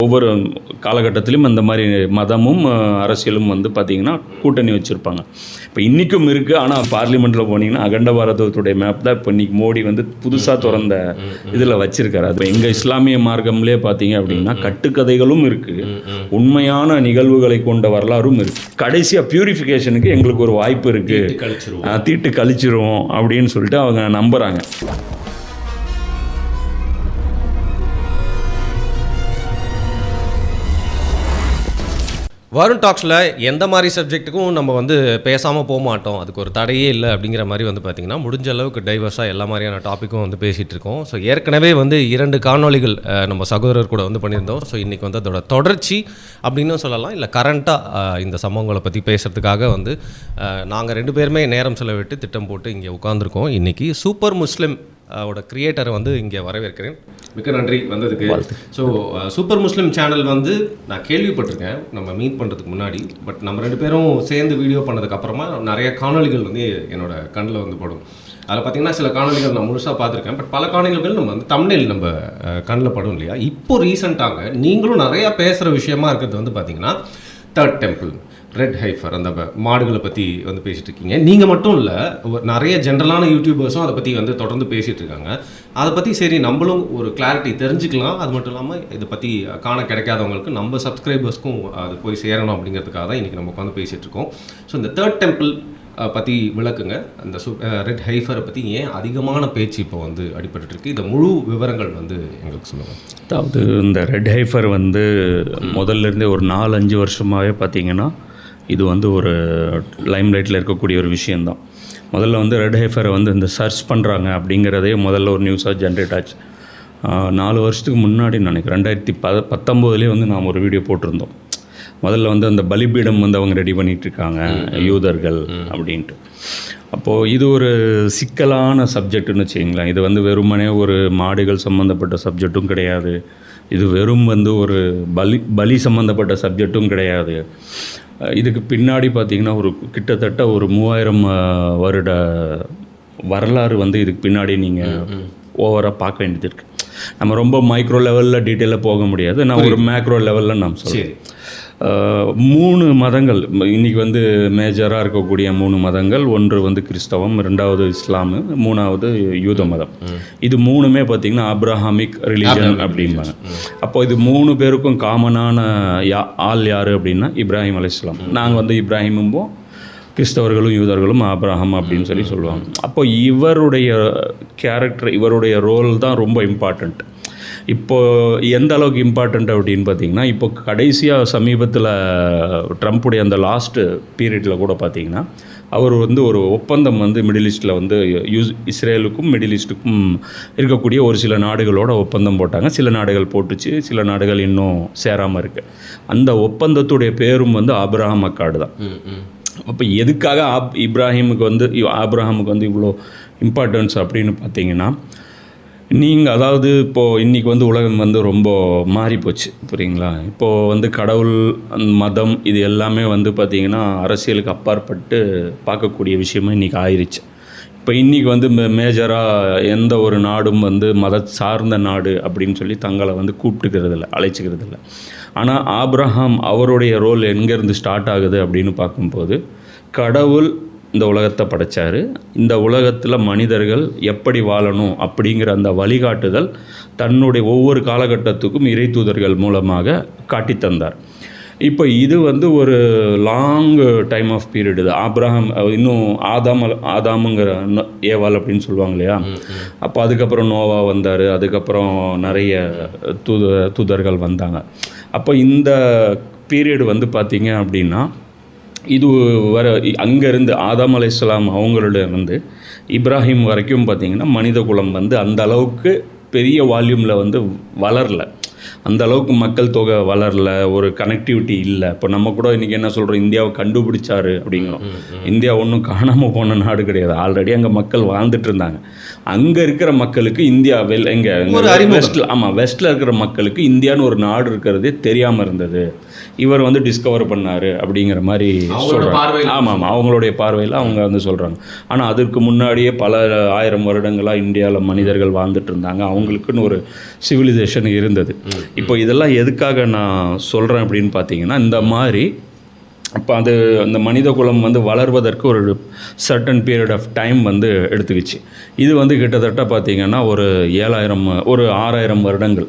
ஒவ்வொரு காலகட்டத்திலும் அந்த மாதிரி மதமும் அரசியலும் வந்து பார்த்திங்கன்னா கூட்டணி வச்சுருப்பாங்க. இப்போ இன்றைக்கும் இருக்குது. ஆனால் பார்லிமெண்ட்டில் போனீங்கன்னா அகண்ட பாரதத்துடைய மேப் தான் இப்போ இன்றைக்கி மோடி வந்து புதுசாக திறந்த இதில் வச்சுருக்காரு. அது எங்கள் இஸ்லாமிய மார்க்கம்லேயே பார்த்தீங்க அப்படின்னா கட்டுக்கதைகளும் இருக்குது, உண்மையான நிகழ்வுகளை கொண்ட வரலாறும் இருக்குது. கடைசியாக பியூரிஃபிகேஷனுக்கு எங்களுக்கு ஒரு வாய்ப்பு இருக்குது, தீட்டு கழிச்சிருவோம் அப்படின்னு சொல்லிட்டு அவங்க நம்புகிறாங்க. வருண் டாக்ஸில் எந்த மாதிரி சப்ஜெக்ட்டுக்கும் நம்ம வந்து பேசாமல் போக மாட்டோம், அதுக்கு ஒரு தடையே இல்லை அப்படிங்கிற மாதிரி வந்து பார்த்திங்கன்னா முடிஞ்ச அளவுக்கு டைவர்ஸாக எல்லா மாதிரியான டாப்பிக்கும் வந்து பேசிகிட்டு இருக்கோம். ஸோ ஏற்கனவே வந்து 2 காணொளிகள் நம்ம சகோதரர் கூட வந்து பண்ணியிருந்தோம். ஸோ இன்றைக்கி வந்து அதோட தொடர்ச்சி அப்படின்னு சொல்லலாம், இல்லை கரண்ட்டாக இந்த சம்பவங்களை பற்றி பேசுகிறதுக்காக வந்து நாங்கள் 2 பேருமே நேரம் செலவிட்டு திட்டம் போட்டு இங்கே உட்காந்துருக்கோம். இன்றைக்கி சூப்பர் முஸ்லிம் ஓட கிரியேட்டரை வந்து இங்கே வரவேற்கிறேன். மிக்க நன்றி வந்ததுக்கு. ஸோ சூப்பர் முஸ்லிம் சேனல் வந்து நான் கேள்விப்பட்டிருக்கேன் நம்ம மீட் பண்ணுறதுக்கு முன்னாடி. பட் நம்ம 2 பேரும் சேர்ந்து வீடியோ பண்ணதுக்கப்புறமா நிறைய காணொலிகள் வந்து என்னோட கண்ணில் வந்து படும். அதில் பார்த்திங்கன்னா சில காணொலிகள் நான் முழுசாக பார்த்துருக்கேன். பட் பல காணொலிகள் நம்ம வந்து தம்ப்நெயில் நம்ம கண்ணில் படும் இல்லையா. இப்போ ரீசெண்டாக நீங்களும் நிறையா பேசுகிற விஷயமா இருக்கிறது வந்து பார்த்திங்கன்னா தேர்ட் டெம்பிள், ரெட் ஹைஃபர், அந்த மாடுகளை பற்றி வந்து பேசிகிட்டு இருக்கீங்க. நீங்கள் மட்டும் இல்லை, நிறைய ஜென்ரலான யூடியூபர்ஸும் அதை பற்றி வந்து தொடர்ந்து பேசிகிட்டு இருக்காங்க. அதை பற்றி சரி நம்மளும் ஒரு கிளாரிட்டி தெரிஞ்சுக்கலாம். அது மட்டும் இல்லாமல் இதை பற்றி காண கிடைக்காதவங்களுக்கு நம்ம சப்ஸ்கிரைபர்ஸ்க்கும் அது போய் சேரணும் அப்படிங்கிறதுக்காக தான் இன்றைக்கி நம்ம உட்காந்து பேசிகிட்டு இருக்கோம். ஸோ இந்த தேர்ட் டெம்பிள் பற்றி விளக்குங்க. அந்த ரெட் ஹைஃபரை பற்றி ஏன் அதிகமான பேச்சு இப்போ வந்து அடிபட்டுருக்கு, இந்த முழு விவரங்கள் வந்து எங்களுக்கு சொல்லுங்கள். அதாவது இந்த ரெட் ஹைஃபர் வந்து முதல்லேருந்தே ஒரு 4-5 வருஷமாகவே பார்த்திங்கன்னா இது வந்து ஒரு லைம்லைட்டில் இருக்கக்கூடிய ஒரு விஷயந்தான். முதல்ல வந்து ரெட் ஹைஃபரை வந்து இந்த சர்ச் பண்ணுறாங்க அப்படிங்கிறதே முதல்ல ஒரு நியூஸாக ஜென்ரேட் ஆச்சு. 4 வருஷத்துக்கு முன்னாடி நினைக்கிறேன் 2019 வந்து நாம் ஒரு வீடியோ போட்டிருந்தோம். முதல்ல வந்து அந்த பலிபீடம் வந்து அவங்க ரெடி பண்ணிகிட்ருக்காங்க யூதர்கள் அப்படின்ட்டு. அப்போது இது ஒரு சிக்கலான சப்ஜெக்ட்டுன்னு வச்சுக்கிங்களேன். இது வந்து வெறுமனே ஒரு மாடுகள் சம்மந்தப்பட்ட சப்ஜெக்டும் கிடையாது, இது வெறும் வந்து ஒரு பலி சம்மந்தப்பட்ட சப்ஜெக்டும் கிடையாது. இதுக்கு பின்னாடி பார்த்திங்கன்னா ஒரு கிட்டத்தட்ட ஒரு 3000 வருட வரலாறு வந்து இதுக்கு பின்னாடி நீங்கள் ஓவராக பார்க்க வேண்டியது இருக்குது. நம்ம ரொம்ப மைக்ரோ லெவலில் டீட்டெயிலாக போக முடியாது. நான் ஒரு மேக்ரோ லெவலில் நான் சொல்கிறேன். 3 மதங்கள் இன்றைக்கி வந்து மேஜராக இருக்கக்கூடிய 3 மதங்கள். ஒன்று வந்து கிறிஸ்தவம், 2வது இஸ்லாமு, 3வது யூத மதம். இது 3மே பார்த்திங்கன்னா ஆப்ரஹாமிக் ரிலீஜன் அப்படிம்பாங்க. அப்போ இது 3 பேருக்கும் காமனான ஆள் யார் அப்படின்னா இப்ராஹிம் அலைஹிஸ்ஸலாம். நாங்கள் வந்து இப்ராஹிமும்போம், கிறிஸ்தவர்களும் யூதர்களும் ஆப்ரஹாம் அப்படின்னு சொல்லுவாங்க. அப்போ இவருடைய கேரக்டர், இவருடைய ரோல் தான் ரொம்ப இம்பார்ட்டண்ட். இப்போது எந்த அளவுக்கு இம்பார்ட்டண்ட் அப்படின்னு பார்த்திங்கன்னா, இப்போ கடைசியாக சமீபத்தில் ட்ரம்ப்புடைய அந்த லாஸ்ட்டு பீரியடில் கூட பார்த்திங்கன்னா அவர் வந்து ஒரு ஒப்பந்தம் வந்து மிடில் ஈஸ்ட்டில் வந்து இஸ்ரேலுக்கும் மிடில் ஈஸ்ட்டுக்கும் இருக்கக்கூடிய ஒரு சில நாடுகளோட ஒப்பந்தம் போட்டாங்க. சில நாடுகள் போட்டுச்சு, சில நாடுகள் இன்னும் சேராமல் இருக்குது. அந்த ஒப்பந்தத்துடைய பேரும் வந்து ஆப்ரஹாம் அக்காடு தான். அப்போ எதுக்காக ஆப்ரஹாமுக்கு வந்து இவ்வளோ இம்பார்ட்டன்ஸ் அப்படின்னு பார்த்தீங்கன்னா, நீங்கள் அதாவது இப்போது இன்றைக்கி வந்து உலகம் வந்து ரொம்ப மாறிப்போச்சு, புரியுங்களா. இப்போது வந்து கடவுள், மதம், இது எல்லாமே வந்து பார்த்திங்கன்னா அரசியலுக்கு அப்பாற்பட்டு பார்க்கக்கூடிய விஷயமும் இன்றைக்கி ஆயிடுச்சு. இப்போ இன்றைக்கி வந்து மேஜராக எந்த ஒரு நாடும் வந்து மத சார்ந்த நாடு அப்படின்னு சொல்லி தங்களை வந்து கூப்பிட்டுக்கிறதில்ல, அழைச்சிக்கிறதில்ல. ஆனால் ஆப்ரஹாம் அவருடைய ரோல் எங்கேருந்து ஸ்டார்ட் ஆகுது அப்படின்னு பார்க்கும்போது, கடவுள் இந்த உலகத்தை படைத்தார், இந்த உலகத்தில் மனிதர்கள் எப்படி வாழணும் அப்படிங்கிற அந்த வழிகாட்டுதல் தன்னுடைய ஒவ்வொரு காலகட்டத்துக்கும் இறை தூதர்கள் மூலமாக காட்டித்தந்தார். இப்போ இது வந்து ஒரு லாங் டைம் ஆஃப் பீரியட். இது ஆப்ரஹாம் இன்னும் ஆதாமுங்கிற ஏவாள் அப்படின்னு சொல்லுவாங்க இல்லையா. அப்போ அதுக்கப்புறம் நோவா வந்தார், அதுக்கப்புறம் நிறைய தூதர்கள் வந்தாங்க. அப்போ இந்த பீரியட் வந்து பார்த்திங்க அப்படின்னா இது அங்கேருந்து ஆதாம் அலைஹிஸ்ஸலாம் அவங்களோட இருந்து இப்ராஹிம் வரைக்கும் பார்த்திங்கன்னா மனித குலம் வந்து அந்த அளவுக்கு பெரிய வால்யூமில் வந்து வளரல, அந்த அளவுக்கு மக்கள் தொகை வளரல, ஒரு கனெக்டிவிட்டி இல்லை. இப்போ நம்ம கூட இன்றைக்கி என்ன சொல்கிறோம், இந்தியாவை கண்டுபிடிச்சாரு அப்படிங்கிறோம். இந்தியா ஒன்றும் காணாமல் போன நாடு கிடையாது, ஆல்ரெடி அங்கே மக்கள் வாழ்ந்துட்டு இருந்தாங்க. அங்கே இருக்கிற மக்களுக்கு இந்தியா எங்கே வெஸ்ட்டில், ஆமாம், வெஸ்ட்டில் இருக்கிற மக்களுக்கு இந்தியான்னு ஒரு நாடு இருக்கிறதே தெரியாமல் இருந்தது. இவர் வந்து டிஸ்கவர் பண்ணார் அப்படிங்கிற மாதிரி சொல்கிறாங்க. ஆமாம், அவங்களுடைய பார்வையில் அவங்க வந்து சொல்கிறாங்க. ஆனால் அதற்கு முன்னாடியே பல 1000 வருடங்களாக இந்தியாவில் மனிதர்கள் வாழ்ந்துட்டு இருந்தாங்க. அவங்களுக்குன்னு ஒரு சிவிலைசேஷன் இருந்தது. இப்போ இதெல்லாம் எதுக்காக நான் சொல்கிறேன் அப்படின்னு பார்த்தீங்கன்னா, இந்த மாதிரி அப்போ அது அந்த மனித குலம் வந்து வளர்வதற்கு ஒரு சர்டன் பீரியட் ஆஃப் டைம் வந்து எடுத்துக்கிச்சு. இது வந்து கிட்டத்தட்ட பார்த்திங்கன்னா ஒரு 6000 வருடங்கள்.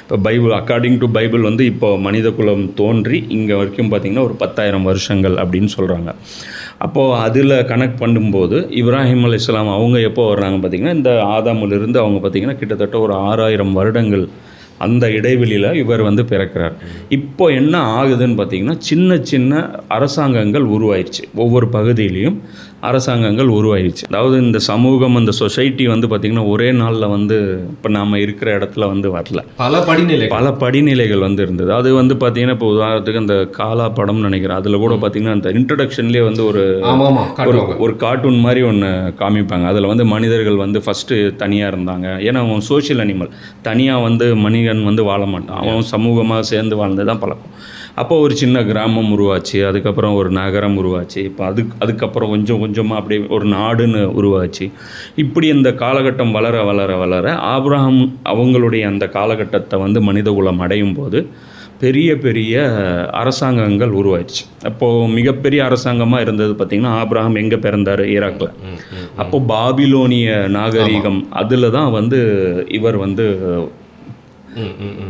இப்போ பைபிள், அக்கார்டிங் டு பைபிள் வந்து இப்போ மனித குலம் தோன்றி இங்கே வரைக்கும் பார்த்திங்கன்னா ஒரு 10,000 வருஷங்கள் அப்படின்னு சொல்கிறாங்க. அப்போது அதில் கனெக்ட் பண்ணும்போது இப்ராஹிம் அலைஹிஸ்ஸலாம் அவங்க எப்போ வர்றாங்க பார்த்திங்கன்னா, இந்த ஆதாமிலிருந்து அவங்க பார்த்திங்கன்னா கிட்டத்தட்ட ஒரு 6000 வருடங்கள் அந்த இடைவெளியில் இவர் வந்து பிறக்கிறார். இப்போ என்ன ஆகுதுன்னு பார்த்திங்கன்னா, சின்ன சின்ன அரசாங்கங்கள் உருவாயிடுச்சு. ஒவ்வொரு பகுதியிலையும் அரசாங்கங்கள் உருவாயிடுச்சு. அதாவது இந்த சமூகம், அந்த சொசைட்டி வந்து பார்த்திங்கன்னா ஒரே நாளில் வந்து இப்போ நாம் இருக்கிற இடத்துல வந்து வரல. பல படிநிலைகள் வந்து இருந்தது. அது வந்து பார்த்திங்கன்னா இப்போ உதாரணத்துக்கு அந்த காலா படம்னு நினைக்கிறேன், அதில் கூட பார்த்திங்கன்னா அந்த இன்ட்ரடக்ஷன்லேயே வந்து ஒரு கார்ட்டூன் மாதிரி ஒன்று காமிப்பாங்க. அதில் வந்து மனிதர்கள் வந்து ஃபஸ்ட்டு தனியாக இருந்தாங்க. ஏன்னா அவன் சோஷியல் அனிமல், தனியாக வந்து மனிதன் வந்து வாழ மாட்டான், அவன் சமூகமாக சேர்ந்து வாழ்ந்து தான் பழக்கம். அப்போ ஒரு சின்ன கிராமம் உருவாச்சு, அதுக்கப்புறம் ஒரு நகரம் உருவாச்சு, இப்போ அதுக்கப்புறம் கொஞ்சம் கொஞ்சமாக அப்படியே ஒரு நாடுன்னு உருவாச்சு. இப்படி இந்த காலகட்டம் வளர வளர வளர ஆபிரகாம் அவங்களுடைய அந்த காலகட்டத்தை வந்து மனிதகுலம் அடையும் போது பெரிய பெரிய அரசாங்கங்கள் உருவாயிடுச்சு. அப்போது மிகப்பெரிய அரசாங்கமாக இருந்தது பார்த்திங்கன்னா, ஆபிரகாம் எங்கே பிறந்தார்? ஈராக்கில். அப்போது பாபிலோனிய நாகரீகம், அதில் தான் வந்து இவர் வந்து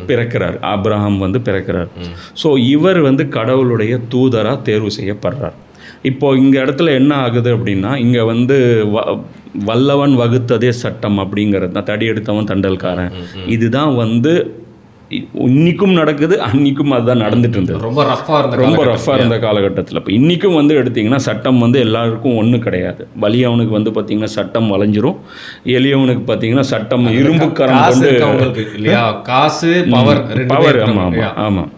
பிறக்கிறார், ஆபிரகாம் வந்து பிறக்கிறார். ஸோ இவர் வந்து கடவுளுடைய தூதராக தேர்வு செய்யப்படுறார். இப்போது இங்கே இடத்துல என்ன ஆகுது அப்படின்னா, இங்கே வந்து வல்லவன் வகுத்ததே சட்டம் அப்படிங்கிறது தான், தடி எடுத்தவன் தண்டல்காரன், இதுதான் வந்து இன்றைக்கும் நடக்குது, அன்றைக்கும் அதுதான் நடந்துட்டு இருந்தது. ரொம்ப ரஃப்பாக இருந்த காலகட்டத்தில். இப்போ இன்றைக்கும் வந்து எடுத்திங்கன்னா சட்டம் வந்து எல்லாருக்கும் ஒன்று கிடையாது. வலியவனுக்கு வந்து பார்த்திங்கன்னா சட்டம் வளைஞ்சிரும், எளியவனுக்கு பார்த்திங்கன்னா சட்டம் இரும்பு கரம் கொண்டு காசு பவர். ஆமாம்.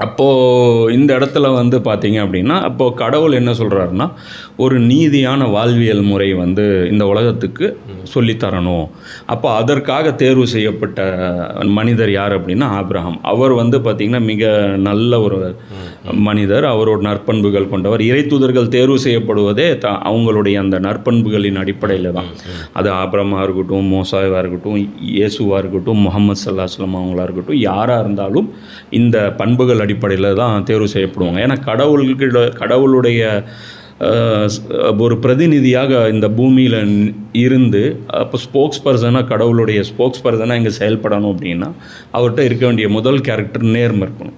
அப்போது இந்த இடத்துல வந்து பார்த்திங்க அப்படின்னா, அப்போது கடவுள் என்ன சொல்கிறாருன்னா, ஒரு நீதியான வாழ்வியல் முறை வந்து இந்த உலகத்துக்கு சொல்லித்தரணும். அப்போ அதற்காக தேர்வு செய்யப்பட்ட மனிதர் யார் அப்படின்னா ஆபிரகாம். அவர் வந்து பார்த்திங்கன்னா மிக நல்ல ஒரு மனிதர், அவரோட நற்பண்புகள் கொண்டவர். இறை தூதர்கள் தேர்வு செய்யப்படுவதே அவங்களுடைய அந்த நற்பண்புகளின் அடிப்படையில் தான். அது ஆபிரகாமாக இருக்கட்டும், மோசாவாக இருக்கட்டும், இயேசுவாக இருக்கட்டும், முகமது ஸல்லல்லாஹு அலைஹி வஸல்லம் அவங்களாக இருக்கட்டும், யாராக இருந்தாலும் இந்த பண்புகள் அடிப்படையில் தான் தேர்வு செய்யப்படுவாங்க. ஏன்னா கடவுளுடைய ஒரு பிரதிநிதியாக இந்த பூமியில் இருந்து, அப்போ ஸ்போக்ஸ் பர்சனாக, கடவுளுடைய ஸ்போக்ஸ் பர்சனாக இங்கே செயல்படணும் அப்படின்னா அவர்கிட்ட இருக்க வேண்டிய முதல் கேரக்டர் நேர்மை இருக்கணும்.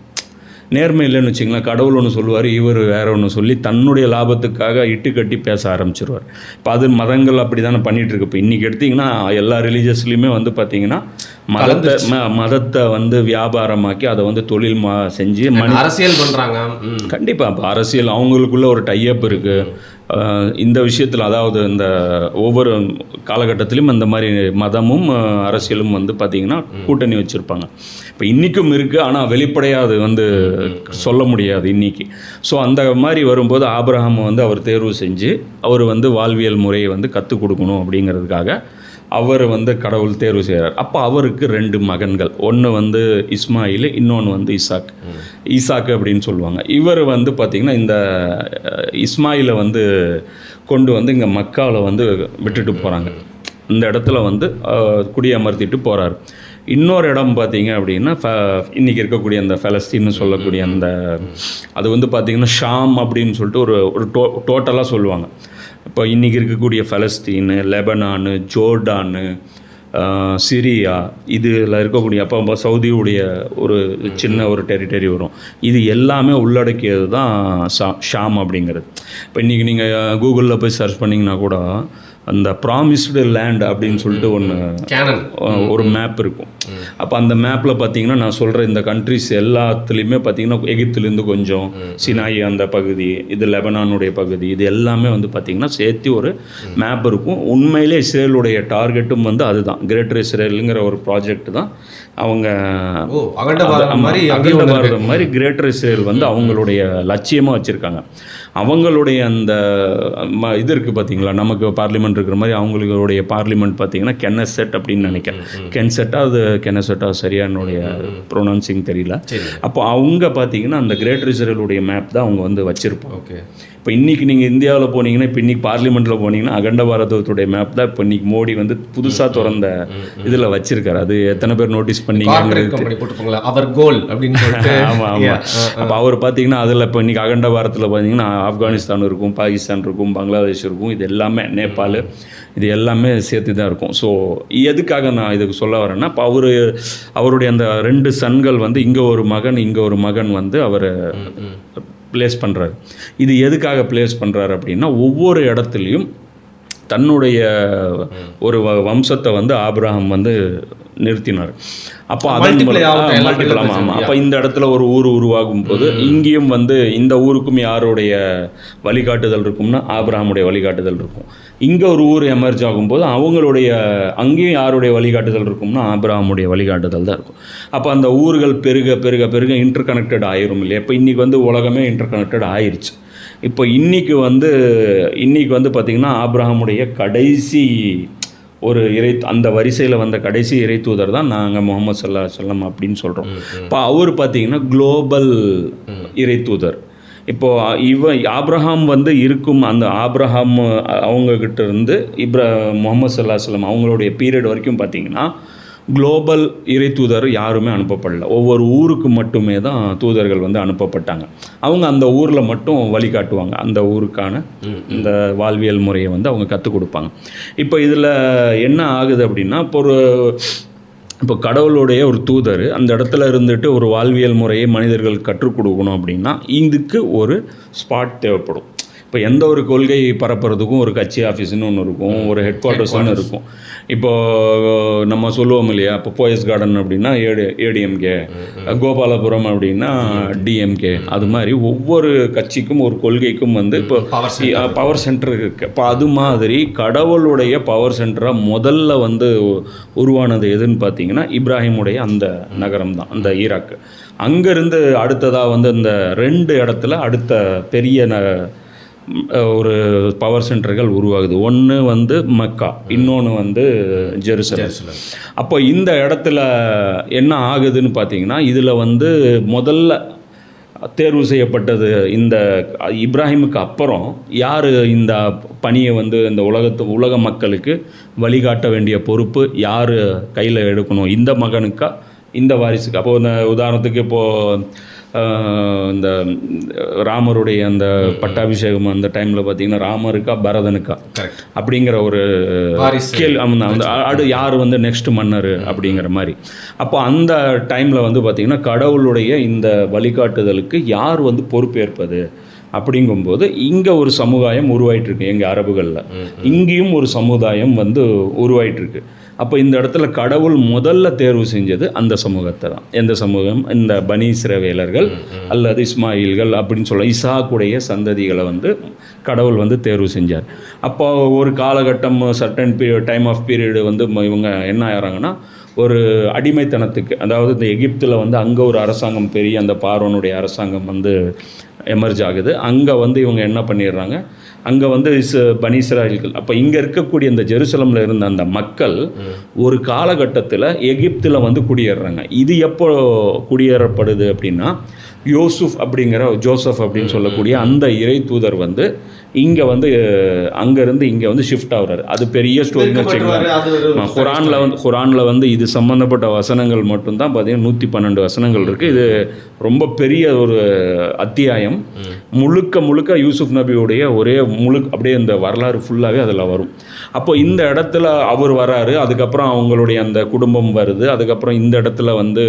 நேர்மை இல்லைன்னு வச்சிங்களேன், கடவுள் ஒன்று சொல்லுவார், இவர் வேற ஒன்று சொல்லி தன்னுடைய லாபத்துக்காக இட்டு கட்டி பேச ஆரம்பிச்சிருவார். இப்போ அது மதங்கள் அப்படி தானே பண்ணிகிட்ருக்கு. இப்போ இன்றைக்கி எடுத்திங்கன்னா எல்லா ரிலீஜியஸ்லேயுமே வந்து பார்த்திங்கன்னா மதத்தை வந்து வியாபாரமாக்கி அதை வந்து தொழில் செஞ்சு அரசியல் பண்ணுறாங்க. கண்டிப்பாக இப்போ அரசியல் அவங்களுக்குள்ள ஒரு டைப் இருக்குது இந்த விஷயத்தில். அதாவது இந்த ஒவ்வொரு காலகட்டத்திலும் இந்த மாதிரி மதமும் அரசியலும் வந்து பார்த்திங்கன்னா கூட்டணி வச்சுருப்பாங்க. இப்போ இன்றைக்கும் இருக்குது, ஆனால் வெளிப்படையாக அது வந்து சொல்ல முடியாது இன்றைக்கி. ஸோ அந்த மாதிரி வரும்போது ஆபிரகாம் வந்து அவர் தேர்வு செஞ்சு அவர் வந்து வாழ்வியல் முறையை வந்து கற்றுக் கொடுக்கணும் அப்படிங்கிறதுக்காக அவர் வந்து கடவுள் தேர்வு செய்கிறார். அப்போ அவருக்கு 2 மகன்கள், ஒன்று வந்து இஸ்மாயில், இன்னொன்று வந்து ஈசாக்கு அப்படின்னு சொல்லுவாங்க. இவர் வந்து பார்த்திங்கன்னா இந்த இஸ்மாயிலை வந்து கொண்டு வந்து இங்கே மக்காவில் வந்து விட்டுட்டு போகிறாங்க. இந்த இடத்துல வந்து குடியமர்த்திட்டு போகிறார். இன்னொரு இடம் பார்த்திங்க அப்படின்னா இன்றைக்கி இருக்கக்கூடிய அந்த ஃபலஸ்தீன்னு சொல்லக்கூடிய அந்த அது வந்து பார்த்திங்கன்னா ஷாம் அப்படின்னு சொல்லிட்டு ஒரு டோட்டலாக சொல்லுவாங்க. இப்போ இன்றைக்கி இருக்கக்கூடிய ஃபலஸ்தீனு, லெபனானு, ஜோர்டானு, சிரியா, இதில் இருக்கக்கூடிய அப்போ சவுதியுடைய ஒரு சின்ன ஒரு டெரிட்டரி வரும். இது எல்லாமே உள்ளடக்கியது தான் ஷாம் அப்படிங்கிறது. இப்போ இன்றைக்கி நீங்கள் கூகுளில் போய் சர்ச் பண்ணிங்கன்னா கூட அந்த ப்ராமிஸ்டு லேண்ட் அப்படின்னு சொல்லிட்டு ஒரு மேப் இருக்கும். அப்போ அந்த மேப்பில் பார்த்தீங்கன்னா நான் சொல்கிற இந்த கண்ட்ரிஸ் எல்லாத்துலேயுமே பார்த்தீங்கன்னா எகிப்துலேருந்து கொஞ்சம், சினாயி அந்த பகுதி, இது லெபனானுடைய பகுதி, இது எல்லாமே வந்து பார்த்திங்கன்னா சேர்த்து ஒரு மேப் இருக்கும். உண்மையிலே இஸ்ரேலுடைய டார்கெட்டும் வந்து அதுதான், கிரேட்டர் இஸ்ரேலுங்கிற ஒரு ப்ராஜெக்ட் தான். அவங்க அகண்ட பாரதம் மாதிரி கிரேட்டர் இஸ்ரேல் வந்து அவங்களுடைய லட்சியமாக வச்சுருக்காங்க. அவங்களுடைய அந்த இது இருக்குது பார்த்தீங்களா, நமக்கு பார்லிமெண்ட் இருக்கிற மாதிரி அவங்களுடைய பார்லிமெண்ட் பார்த்தீங்கன்னா கென்னசெட் அப்படின்னு நினைக்கிறேன். கென்செட்டாக அது கென்னசெட்டாக சரியா என்னுடைய ப்ரொனவுன்சிங் தெரியல. அப்போ அவங்க பார்த்தீங்கன்னா அந்த கிரேட்டர் இஸ்ரேலுடைய மேப் தான் அவங்க வந்து வச்சுருப்பாங்க. ஓகே. இப்போ இன்றைக்கி நீங்கள் இந்தியாவில் போனீங்கன்னா, இப்போ இன்றைக்கி பார்லிமெண்ட்டில் போனீங்கன்னா அகண்ட பாரதத்துடைய மேப் தான் இப்போ இன்றைக்கி மோடி வந்து புதுசாக திறந்த இதில் வச்சுருக்காரு. அது எத்தனை பேர் நோட்டீஸ் பண்ணீங்க? அவர் கோல் அப்படின்னு சொல்லிட்டு. ஆமாம் ஆமாம். அப்போ அவர் பார்த்தீங்கன்னா அதில் இப்போ இன்றைக்கி அகண்ட பாரத்தில் பார்த்தீங்கன்னா ஆப்கானிஸ்தான் இருக்கும், பாகிஸ்தான் இருக்கும், பங்களாதேஷ் இருக்கும், இது எல்லாமே நேபாள், இது எல்லாமே சேர்த்து தான் இருக்கும். ஸோ எதுக்காக நான் இதுக்கு சொல்ல வரேன்னா, இப்போ அவருடைய அந்த 2 சன்கள் வந்து இங்கே ஒரு மகன் வந்து அவர் பிளேஸ் பண்ணுறாரு. இது எதுக்காக பிளேஸ் பண்ணுறாரு அப்படின்னா, ஒவ்வொரு இடத்துலையும் தன்னுடைய ஒரு வம்சத்தை வந்து ஆபிரகாம் வந்து நிறுத்தினார். அப்போ மல்டிபிள் ஆமாம். அப்போ இந்த இடத்துல ஒரு ஊர் உருவாகும் போது இங்கேயும் வந்து இந்த ஊருக்கும் யாருடைய வழிகாட்டுதல் இருக்கும்னா ஆபிரகாமுடைய வழிகாட்டுதல் இருக்கும். இங்கே ஒரு ஊர் எமர்ஜ் ஆகும்போது அவங்களுடைய அங்கேயும் யாருடைய வழிகாட்டுதல் இருக்கும்னா ஆபிரகாமுடைய வழிகாட்டுதல் தான் இருக்கும். அப்போ அந்த ஊர்கள் பெருக பெருக பெருக இன்டர் கனெக்டட் ஆயிரும் இல்லையா. இப்போ இன்றைக்கி வந்து உலகமே இன்டர் கனெக்டட் ஆயிடுச்சு. இப்போ இன்றைக்கி வந்து பார்த்திங்கன்னா ஆபிரகாமுடைய கடைசி ஒரு அந்த வரிசையில் வந்த கடைசி இறை தூதர் தான் நாங்கள் முகமது ஸல்லல்லாஹு அலைஹி வஸல்லம் அப்படின்னு சொல்கிறோம். இப்போ அவர் பார்த்திங்கன்னா குளோபல் இறை தூதர். இப்போது ஆபிரகாம் வந்து இருக்கும் அந்த ஆபிரகாம் அவங்கக்கிட்ட இருந்து முகமது ஸல்லல்லாஹு அலைஹி வஸல்லம் அவங்களுடைய பீரியட் வரைக்கும் பார்த்திங்கன்னா குளோபல் இறை தூதர் யாருமே அனுப்பப்படல. ஒவ்வொரு ஊருக்கு மட்டுமே தான் தூதர்கள் வந்து அனுப்பப்பட்டாங்க. அவங்க அந்த ஊரில் மட்டும் வழிகாட்டுவாங்க. அந்த ஊருக்கான இந்த வாழ்வியல் முறையை வந்து அவங்க கற்றுக் கொடுப்பாங்க. இப்போ இதில் என்ன ஆகுது அப்படின்னா, இப்போ கடவுளுடைய ஒரு தூதர் அந்த இடத்துல இருந்துட்டு ஒரு வாழ்வியல் முறையை மனிதர்கள் கற்றுக் கொடுக்கணும் அப்படின்னா இதுக்கு ஒரு ஸ்பாட் தேவைப்படும். இப்போ எந்த ஒரு கொள்கை பரப்புறதுக்கும் ஒரு கட்சி ஆஃபீஸ்னு ஒன்று இருக்கும், ஒரு ஹெட் குவார்ட்டர்ஸ்னு இருக்கும். இப்போது நம்ம சொல்லுவோம் இல்லையா, இப்போ போயஸ் கார்டன் அப்படின்னா ஏடிஎம்கே, கோபாலபுரம் அப்படின்னா டிஎம்கே, அது மாதிரி ஒவ்வொரு கட்சிக்கும் ஒரு கொள்கைக்கும் வந்து இப்போ பவர் சென்டர் இருக்குது. இப்போ அது மாதிரி கடவுளுடைய பவர் சென்டராக முதல்ல வந்து உருவானது எதுன்னு பார்த்தீங்கன்னா இப்ராஹிமுடைய அந்த நகரம் தான், அந்த ஈராக்கு. அங்கேருந்து அடுத்ததாக வந்து இந்த 2 இடத்துல அடுத்த பெரிய ஒரு பவர் சென்டர்கள் உருவாகுது. ஒன்று வந்து மக்கா, இன்னொன்று வந்து ஜெருசலம். அப்போ இந்த இடத்துல என்ன ஆகுதுன்னு பார்த்தீங்கன்னா, இதில் வந்து முதல்ல தேர்வு செய்யப்பட்டது இந்த இப்ராஹிமுக்கு அப்புறம் யார் இந்த பணியை வந்து இந்த உலக மக்களுக்கு வழிகாட்ட வேண்டிய பொறுப்பு யார் கையில் எடுக்கணும், இந்த மகனுக்கா இந்த வாரிசுக்கு? அப்போது இந்த உதாரணத்துக்கு இப்போது இந்த ராமருடைய அந்த பட்டாபிஷேகம் அந்த டைமில் பார்த்தீங்கன்னா ராமருக்கா பரதனுக்கா அப்படிங்கிற ஒரு யார் வந்து நெக்ஸ்ட் மன்னர் அப்படிங்கிற மாதிரி. அப்போ அந்த டைமில் வந்து பார்த்திங்கன்னா கடவுளுடைய இந்த வழிகாட்டுதலுக்கு யார் வந்து பொறுப்பேற்பது அப்படிங்கும்போது இங்கே ஒரு சமுதாயம் உருவாயிட்ருக்கு. எங்கள் அரபுகளில் இங்கேயும் ஒரு சமுதாயம் வந்து உருவாயிட்ருக்கு. அப்போ இந்த இடத்துல கடவுள் முதல்ல தேர்வு செஞ்சது அந்த சமூகத்தை தான். எந்த சமூகம்? இந்த பனி இஸ்ரவேலர்கள் அல்லது இஸ்மாயில்கள் அப்படின்னு சொல்ல இசாக்குடைய சந்ததிகளை வந்து கடவுள் வந்து தேர்வு செஞ்சார். அப்போ ஒரு காலகட்டம் சர்டன் டைம் ஆஃப் பீரியடு வந்து இவங்க என்ன ஆகிறாங்கன்னா ஒரு அடிமைத்தனத்துக்கு, அதாவது இந்த எகிப்தில் வந்து அங்கே ஒரு அரசாங்கம் பெரிய அந்த பார்வோனுடைய அரசாங்கம் வந்து எமர்ஜ் ஆகுது. அங்கே வந்து இவங்க என்ன பண்ணிடுறாங்க, அங்கே வந்து பனி இஸ்ராயல்கள். அப்போ இங்கே இருக்கக்கூடிய இந்த ஜெருசலமில் இருந்த அந்த மக்கள் ஒரு காலகட்டத்தில் எகிப்தில் வந்து குடியேறுறாங்க. இது எப்போ குடியேறப்படுது அப்படின்னா ஜோசப் அப்படின்னு சொல்லக்கூடிய அந்த இறை தூதர் வந்து இங்கே வந்து அங்கேருந்து இங்கே வந்து ஷிஃப்ட் ஆகுறாரு. அது பெரிய ஸ்டோரின்னு வச்சுக்கலாம். குரானில் வந்து இது சம்மந்தப்பட்ட வசனங்கள் மட்டும்தான் பார்த்தீங்கன்னா 112 வசனங்கள் இருக்குது. இது ரொம்ப பெரிய ஒரு அத்தியாயம். முழுக்க யூசுப் நபியுடைய அப்படியே இந்த வரலாறு ஃபுல்லாகவே அதில் வரும். அப்போ இந்த இடத்துல அவர் வராரு, அதுக்கப்புறம் அவங்களுடைய அந்த குடும்பம் வருது, அதுக்கப்புறம் இந்த இடத்துல வந்து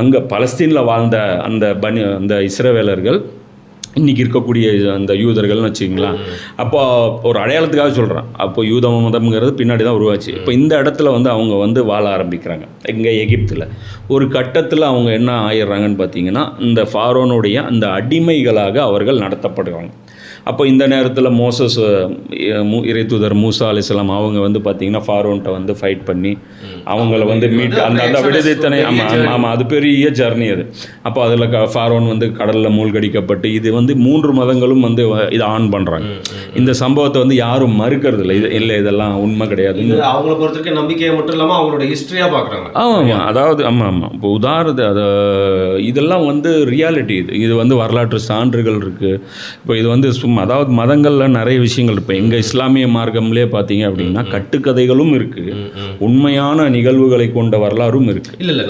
அங்கே பலஸ்தீனில் வாழ்ந்த அந்த இஸ்ரவேலர்கள் இன்றைக்கி இருக்கக்கூடிய அந்த யூதர்கள்னு வச்சுக்கிங்களா. அப்போ ஒரு அடையாளத்துக்காக சொல்கிறேன். அப்போ யூத மதம்ங்கிறது பின்னாடி தான் உருவாச்சு. இப்போ இந்த இடத்துல வந்து அவங்க வந்து வாழ ஆரம்பிக்கிறாங்க. இங்கே எகிப்தில் ஒரு கட்டத்தில் அவங்க என்ன ஆயிடுறாங்கன்னு பார்த்தீங்கன்னா இந்த ஃபாரோனுடைய அந்த அடிமைகளாக அவர்கள் நடத்தப்படுறாங்க. அப்போ இந்த நேரத்தில் மோசஸ் இறைத்தூதர் மூசா அலைஹிஸ்ஸலாம் அவங்க வந்து பார்த்திங்கன்னா ஃபாரோன்ட்ட வந்து ஃபைட் பண்ணி அவங்கள வந்து மீட் அந்த விடுதலை ஆமாம் அது பெரிய ஜர்னி அது. அப்போ அதில் ஃபாரோன் வந்து கடலில் மூழ்கடிக்கப்பட்டு இது வந்து 3 மதங்களும் வந்து இதை ஆன் பண்ணுறாங்க. இந்த சம்பவத்தை வந்து யாரும் மறுக்கிறது இல்லை இதெல்லாம் உண்மை கிடையாது. அவங்கள பொறுத்தவரைக்கும் நம்பிக்கையை மட்டும் இல்லாமல் அவங்களோட ஹிஸ்ட்ரியாக பார்க்குறாங்க. ஆமாம் அதாவது ஆமாம் இப்போ உதாரணத்து இதெல்லாம் வந்து ரியாலிட்டி. இது வந்து வரலாற்று சான்றுகள் இருக்குது. இப்போ இது வந்து சும்மா அதாவது மதங்களில் நிறைய விஷயங்கள் இருக்குது. எங்கள் இஸ்லாமிய மார்க்கம்லேயே பார்த்தீங்க அப்படின்னா கட்டுக்கதைகளும் இருக்குது, உண்மையான நிகழ்வுகளை கொண்ட வரலாறும் இருக்குது. இல்லை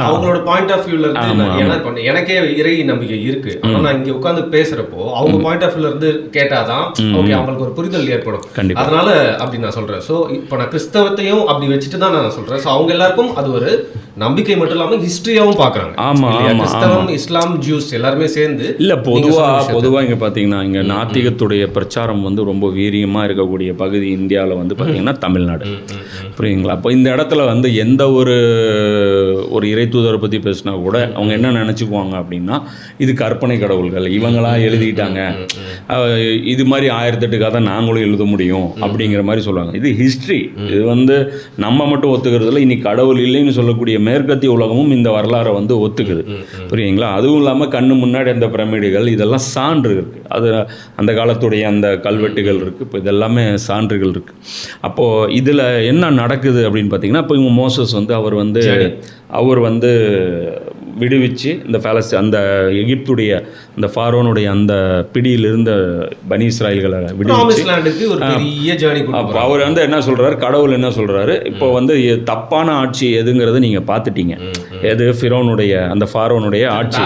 அவங்களோட பாயிண்ட் ஆஃப் வியூல இருந்து எனக்கே இறை நம்பிக்கை இருக்கு. ஆனால் நான் இங்கே உட்காந்து பேசுறப்போ அவங்க பாயிண்ட் ஆஃப் வியூல இருந்து கேட்டாதான் ஓகே அவங்களுக்கு ஒரு புரிதல் ஏற்படும். அதனால அப்படி நான் சொல்றேன். ஸோ இப்போ நான் கிறிஸ்தவத்தையும் அப்படி வச்சுட்டு தான் நான் சொல்றேன். ஸோ அவங்க எல்லாருக்கும் அது ஒரு நம்பிக்கை மட்டும் இல்லாமல் ஹிஸ்டரியாவும் பார்க்குறாங்க. கிறிஸ்தவம் இஸ்லாம் ஜூஸ் எல்லாருமே சேர்ந்து இல்லை பொதுவாக இங்கே பார்த்தீங்கன்னா இங்கே நாத்திகத்துடைய பிரச்சாரம் வந்து ரொம்ப வீரியமாக இருக்கக்கூடிய பகுதி இந்தியாவில் வந்து பார்த்தீங்கன்னா தமிழ்நாடு. புரியுங்களா? அப்போ இந்த இடத்துல வந்து எந்த ஒரு இறை தூதரை பற்றி பேசினா கூட அவங்க என்ன நினச்சிக்குவாங்க அப்படின்னா இது கற்பனை கடவுள்கள், இவங்களா எழுதிட்டாங்க, இது மாதிரி 1008 கதை நாங்களும் எழுத முடியும் அப்படிங்கிற மாதிரி சொல்லுவாங்க. இது ஹிஸ்ட்ரி. இது வந்து நம்ம மட்டும் ஒத்துக்கிறதுல இனி கடவுள் இல்லைன்னு சொல்லக்கூடிய மேற்கத்திய உலகமும் இந்த வரலாறை வந்து ஒத்துக்குது. புரியுங்களா? அதுவும் இல்லாமல் கண்ணு முன்னாடி அந்த பிரமிடுகள் இதெல்லாம் சான்று இருக்குது. அது அந்த காலத்துடைய அந்த கல்வெட்டுகள் இருக்குது. இப்போ இதெல்லாமே சான்றுகள் இருக்குது. அப்போது இதில் என்ன நடக்குது அப்படின்னு பார்த்தீங்கன்னா இப்போ இவங்க மோசஸ் வந்து அவர் வந்து விடுவிச்சு இந்த அந்த எகிப்துடைய அந்த ஃபாரோனுடைய அந்த பிடியில் இருந்த பனி இஸ்ராயல்களை விடுவிச்சு அப்போ அவர் வந்து என்ன சொல்கிறாரு, கடவுள் என்ன சொல்கிறாரு, இப்போ வந்து தப்பான ஆட்சி எதுங்கிறத நீங்கள் பார்த்துட்டீங்க. எது? ஃபிரோனுடைய அந்த ஃபாரோனுடைய ஆட்சி,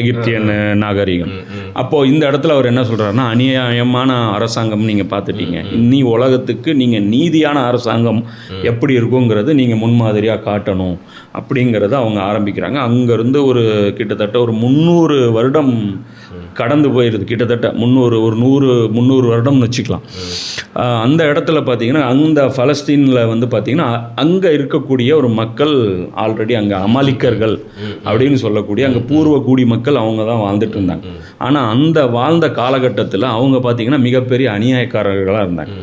எகிப்தியன் நாகரிகம். அப்போது இந்த இடத்துல அவர் என்ன சொல்கிறாருன்னா அநியாயமான அரசாங்கம் நீங்கள் பார்த்துட்டீங்க, இனி உலகத்துக்கு நீங்கள் நீதியான அரசாங்கம் எப்படி இருக்குங்கிறது நீங்கள் முன்மாதிரியாக காட்டணும் அப்படிங்கிறத அவங்க ஆரம்பிக்கிறாங்க. அங்கேருந்து ஒரு கிட்டத்தட்ட ஒரு 300 வருடம் கடந்து போயிடுது. கிட்டத்தட்ட 300 வருடம்னு வச்சுக்கலாம். அந்த இடத்துல பார்த்தீங்கன்னா அந்த பலஸ்தீனில் வந்து பார்த்திங்கன்னா அங்கே இருக்கக்கூடிய ஒரு மக்கள் ஆல்ரெடி அங்கே அமாலிக்கர்கள் அப்படின்னு சொல்லக்கூடிய அங்கே பூர்வ கூடி மக்கள் அவங்க தான் வாழ்ந்துட்டு இருந்தாங்க. ஆனால் அந்த வாழ்ந்த காலகட்டத்தில் அவங்க பார்த்திங்கன்னா மிகப்பெரிய அநியாயக்காரர்களாக இருந்தாங்க.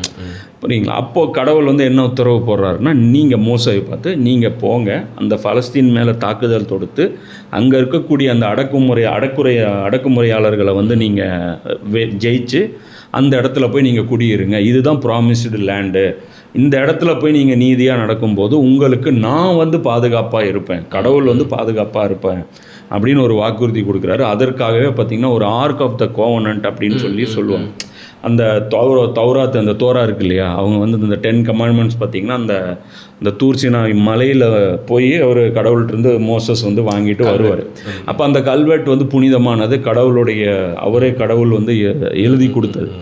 புரியுங்களா? அப்போது கடவுள் வந்து என்ன உத்தரவு போடுறாருன்னா நீங்கள் மோசவை பார்த்து நீங்கள் போங்க, அந்த பலஸ்தீன் மேலே தாக்குதல் தொடுத்து அங்கே இருக்கக்கூடிய அந்த அடக்குமுறையாளர்களை வந்து நீங்கள் ஜெயிச்சு அந்த இடத்துல போய் நீங்கள் குடியிருங்க, இதுதான் ப்ராமிஸ்டு லேண்டு, இந்த இடத்துல போய் நீங்கள் நீதியாக நடக்கும்போது உங்களுக்கு நான் வந்து பாதுகாப்பாக இருப்பேன், கடவுள் வந்து பாதுகாப்பாக இருப்பேன் அப்படின்னு ஒரு வாக்குறுதி கொடுக்குறாரு. அதற்காகவே பார்த்திங்கன்னா ஒரு ஆர்க் ஆஃப் த கோவனன்ட் அப்படின்னு சொல்லுவாங்க. அந்த தௌராத் அந்த தோரா இருக்கு இல்லையா, அவங்க வந்து இந்த 10 கமாண்ட்மெண்ட்ஸ் பார்த்திங்கன்னா அந்த தூர்சினா மலையில் போய் அவர் கடவுள்கிட்டருந்து மோசஸ் வந்து வாங்கிட்டு வருவார். அப்போ அந்த கல்வெட்டு வந்து புனிதமானது, அவரே கடவுள் வந்து எழுதி கொடுத்தது.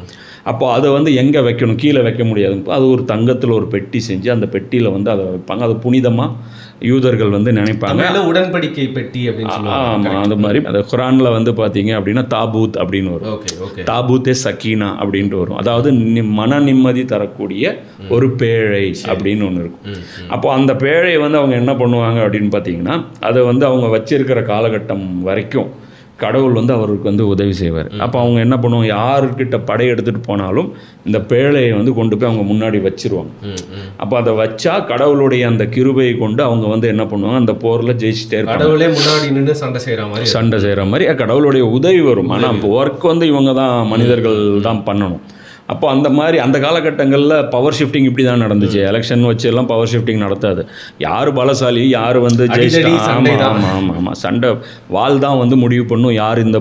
அப்போ அதை வந்து எங்கே வைக்கணும், கீழே வைக்க முடியாது. அது ஒரு தங்கத்தில் ஒரு பெட்டி செஞ்சு அந்த பெட்டியில் வந்து அதை வைப்பாங்க. அது புனிதமாக யூதர்கள் வந்து நினைப்பாங்க. உடன்படிக்கை பெட்டி அப்படின்னு சொல்லுவாங்க. ஆமாம், அந்த மாதிரி அந்த குரானில் வந்து பார்த்தீங்க அப்படின்னா தாபூத் அப்படின்னு வரும். தாபூத்தே சக்கீனா அப்படின்ட்டு வரும். அதாவது மன நிம்மதி தரக்கூடிய ஒரு பேழை அப்படின்னு ஒன்று இருக்கும். அப்போ அந்த பேழையை வந்து அவங்க என்ன பண்ணுவாங்க அப்படின்னு பார்த்தீங்கன்னா அதை வந்து அவங்க வச்சிருக்கிற காலகட்டம் வரைக்கும் கடவுள் வந்து அவருக்கு வந்து உதவி செய்வார். அப்போ அவங்க என்ன பண்ணுவாங்க, யாருக்கிட்ட படை எடுத்துகிட்டு போனாலும் இந்த பேழையை வந்து கொண்டு போய் அவங்க முன்னாடி வச்சிருவாங்க. அப்போ அதை வச்சா கடவுளுடைய அந்த கிருபையை கொண்டு அவங்க வந்து என்ன பண்ணுவாங்க, அந்த போரில் ஜெயிச்சுட்டே இருப்பாங்க. கடவுளே முன்னாடி நின்று சண்டை செய்கிற மாதிரி கடவுளுடைய உதவி வரும். ஆனால் இப்போ ஒர்க் வந்து இவங்க தான் மனிதர்கள் தான் பண்ணணும். அப்போ அந்த மாதிரி அந்த காலகட்டங்களில் பவர் ஷிஃப்டிங் இப்படி தான் நடந்துச்சு. எலெக்ஷன் வச்சு எல்லாம் பவர் ஷிஃப்டிங் நடத்தாது. யார் பலசாலி, யார் வந்து ஆமாம் சண்டை வால் தான் வந்து முடிவு பண்ணும் யார் இந்த